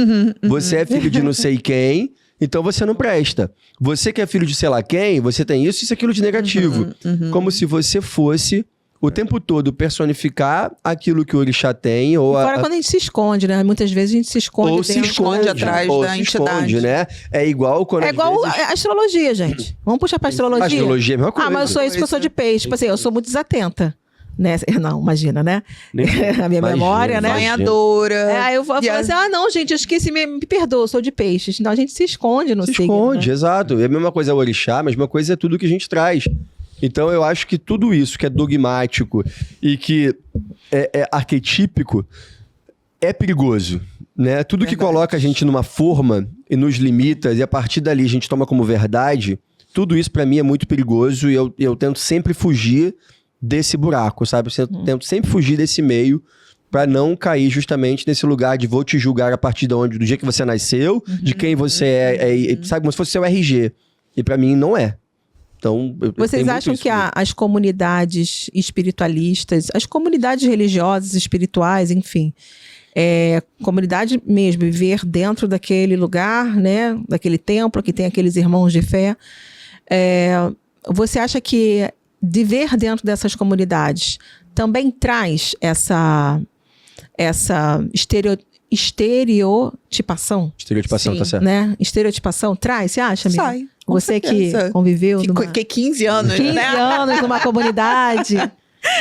Speaker 3: Você é filho de não sei quem, então você não presta. Você que é filho de sei lá quem, você tem isso e aquilo de negativo. Como se você fosse o tempo todo personificar aquilo que o orixá tem. Ou
Speaker 1: Fora quando a gente se esconde, né? Muitas vezes a gente se esconde
Speaker 3: ou
Speaker 1: dentro.
Speaker 3: se esconde
Speaker 2: atrás
Speaker 3: ou
Speaker 2: da
Speaker 3: se
Speaker 2: entidade.
Speaker 3: esconde, né? É igual quando
Speaker 1: É
Speaker 3: às
Speaker 1: igual
Speaker 3: vezes...
Speaker 1: a astrologia, gente. Vamos puxar pra astrologia?
Speaker 3: A astrologia é a mesma coisa.
Speaker 1: Ah, mas eu sou isso porque eu sou de peixe. Tipo assim, eu sou muito desatenta. Né? Não, imagina, né? A minha memória, né?
Speaker 2: Sonhadora.
Speaker 1: Aí eu falo assim, não, gente, eu esqueci, me perdoa, eu sou de peixes. Então a gente se esconde no signo.
Speaker 3: Se esconde,
Speaker 1: né?
Speaker 3: exato. É a mesma coisa o orixá, a mesma coisa é tudo que a gente traz. Então eu acho que tudo isso que é dogmático e que é arquetípico é perigoso, né? Tudo que coloca a gente numa forma e nos limita e a partir dali a gente toma como verdade, tudo isso pra mim é muito perigoso e eu tento sempre fugir desse buraco, sabe? Eu tento sempre fugir desse meio pra não cair justamente nesse lugar de vou te julgar a partir do dia que você nasceu, de quem você é, sabe? Como se fosse seu RG. E pra mim não é. Então,
Speaker 1: vocês acham que as comunidades espiritualistas, as comunidades religiosas, espirituais, enfim, comunidade mesmo, viver dentro daquele lugar, né? Daquele templo que tem aqueles irmãos de fé, você acha que viver dentro dessas comunidades também traz essa estereotipação?
Speaker 3: Estereotipação, tá certo.
Speaker 1: Né? Estereotipação traz, você acha, amiga?
Speaker 2: Sai.
Speaker 1: Você que conviveu...
Speaker 2: Que 15 anos,
Speaker 1: 15
Speaker 2: né?
Speaker 1: anos numa comunidade.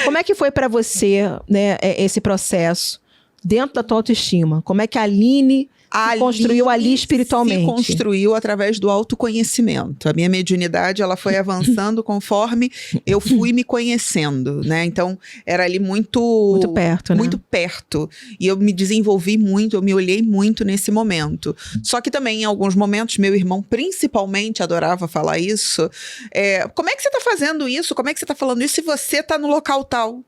Speaker 1: Como é que foi pra você, né, esse processo dentro da tua autoestima? Como é que a Aline se construiu ali espiritualmente?
Speaker 2: Se construiu através do autoconhecimento. A minha mediunidade, ela foi avançando conforme eu fui me conhecendo, né? Então, era ali muito
Speaker 1: perto, né?
Speaker 2: Muito perto. E eu me desenvolvi muito, eu me olhei muito nesse momento. Só que também, em alguns momentos, meu irmão, principalmente, adorava falar isso. Como é que você tá fazendo isso? Como é que você tá falando isso se você tá no local tal?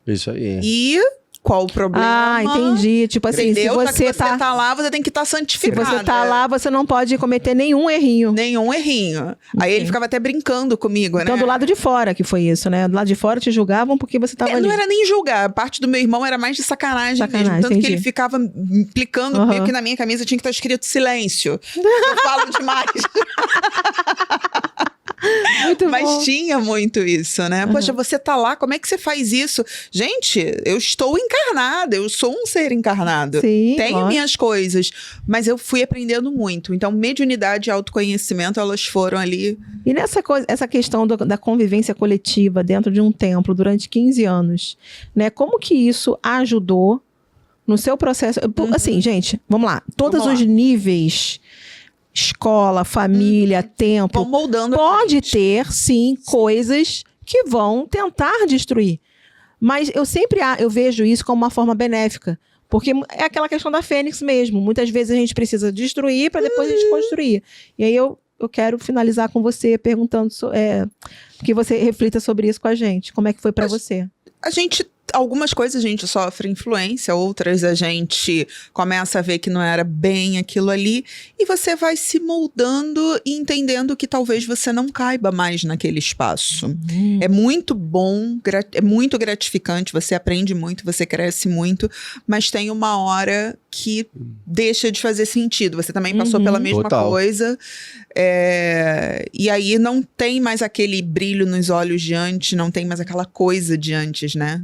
Speaker 3: Isso aí.
Speaker 2: E... qual o problema?
Speaker 1: Ah, entendi. Tipo assim,
Speaker 2: entendeu?
Speaker 1: se você
Speaker 2: tá lá, você tem que estar santificado.
Speaker 1: Se você tá lá, você não pode cometer nenhum errinho.
Speaker 2: Nenhum errinho. Aí ele ficava até brincando comigo, né?
Speaker 1: Então, do lado de fora que foi isso, né? Do lado de fora te julgavam porque você tava ali.
Speaker 2: Não era nem julgar. A parte do meu irmão era mais de sacanagem mesmo. Tanto
Speaker 1: entendi.
Speaker 2: que ele ficava implicando comigo que na minha camisa tinha que estar escrito silêncio. Eu falo demais. Mas tinha muito isso, né? Poxa, você tá lá, como é que você faz isso? Gente, eu estou encarnada, eu sou um ser encarnado.
Speaker 1: Sim,
Speaker 2: tenho minhas coisas, mas eu fui aprendendo muito. Então, mediunidade e autoconhecimento, elas foram ali.
Speaker 1: E essa questão da convivência coletiva dentro de um templo durante 15 anos, né? Como que isso ajudou no seu processo? Assim, gente, vamos lá. Todos os níveis... escola, família, templo,
Speaker 2: moldando
Speaker 1: pode ter, sim, coisas que vão tentar destruir. Mas eu vejo isso como uma forma benéfica. Porque é aquela questão da fênix mesmo. Muitas vezes a gente precisa destruir para depois a gente construir. E aí eu quero finalizar com você perguntando que você reflita sobre isso com a gente. Como é que foi para você?
Speaker 2: Algumas coisas a gente sofre influência, outras a gente começa a ver que não era bem aquilo ali, e você vai se moldando e entendendo que talvez você não caiba mais naquele espaço. É muito bom, é muito gratificante, você aprende muito, você cresce muito, mas tem uma hora que deixa de fazer sentido. Você também passou pela mesma coisa. E aí não tem mais aquele brilho nos olhos de antes, não tem mais aquela coisa de antes, né?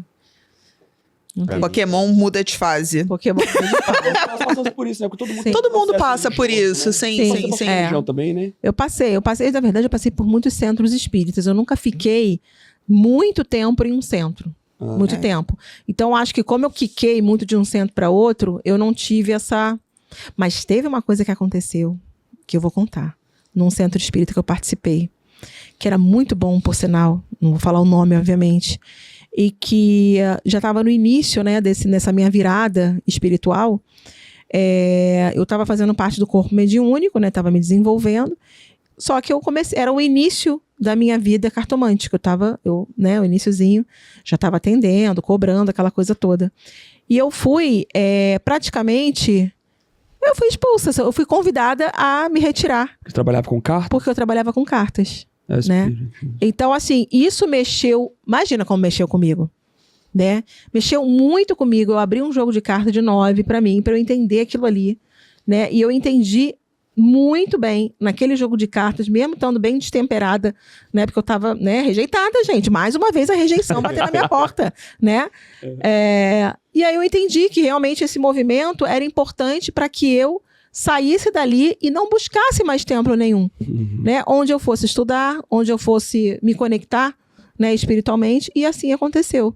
Speaker 2: Pokémon muda de fase.
Speaker 1: Pokémon muda de fase.
Speaker 4: Nós passamos por isso, né?
Speaker 2: Todo mundo passa por isso, sim.
Speaker 4: Religião também, né?
Speaker 1: Eu passei, na verdade, eu passei por muitos centros espíritas. Eu nunca fiquei muito tempo em um centro. Muito tempo. Então, acho que como eu quiquei muito de um centro para outro, eu não tive essa... Mas teve uma coisa que aconteceu, que eu vou contar, num centro espírita que eu participei, que era muito bom, por sinal, não vou falar o nome, obviamente, e que já estava no início, né, nessa minha virada espiritual. Eu estava fazendo parte do corpo mediúnico, né, estava me desenvolvendo, só que eu comecei, era o início da minha vida cartomante, que o iniciozinho, já estava atendendo, cobrando, aquela coisa toda. E eu fui, praticamente, eu fui expulsa, eu fui convidada a me retirar.
Speaker 4: Você trabalhava com cartas?
Speaker 1: Porque eu trabalhava com cartas. Né? Então, assim, isso mexeu... Imagina como mexeu comigo, né? Mexeu muito comigo. Eu abri um jogo de carta de 9 para mim, para eu entender aquilo ali, né? E eu entendi muito bem naquele jogo de cartas, mesmo estando bem destemperada, né? Porque eu tava, né, rejeitada, gente. Mais uma vez a rejeição bateu na minha porta, né? E aí eu entendi que realmente esse movimento era importante para que eu saísse dali e não buscasse mais templo nenhum, né? Onde eu fosse estudar, onde eu fosse me conectar, né, espiritualmente, e assim aconteceu.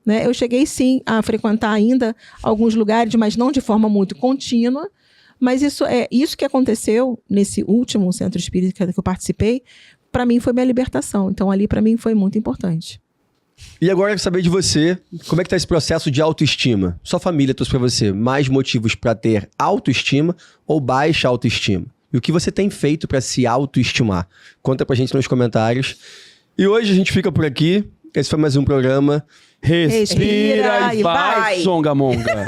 Speaker 1: Né? Eu cheguei, sim, a frequentar ainda alguns lugares, mas não de forma muito contínua. Mas isso que aconteceu nesse último centro espírita que eu participei, para mim foi minha libertação. Então, ali, para mim, foi muito importante.
Speaker 3: E agora eu quero saber de você, como é que tá esse processo de autoestima? Sua família trouxe para você mais motivos para ter autoestima ou baixa autoestima? E o que você tem feito para se autoestimar? Conta pra gente nos comentários. E hoje a gente fica por aqui. Esse foi mais um programa.
Speaker 4: Respira e vai, Songamonga.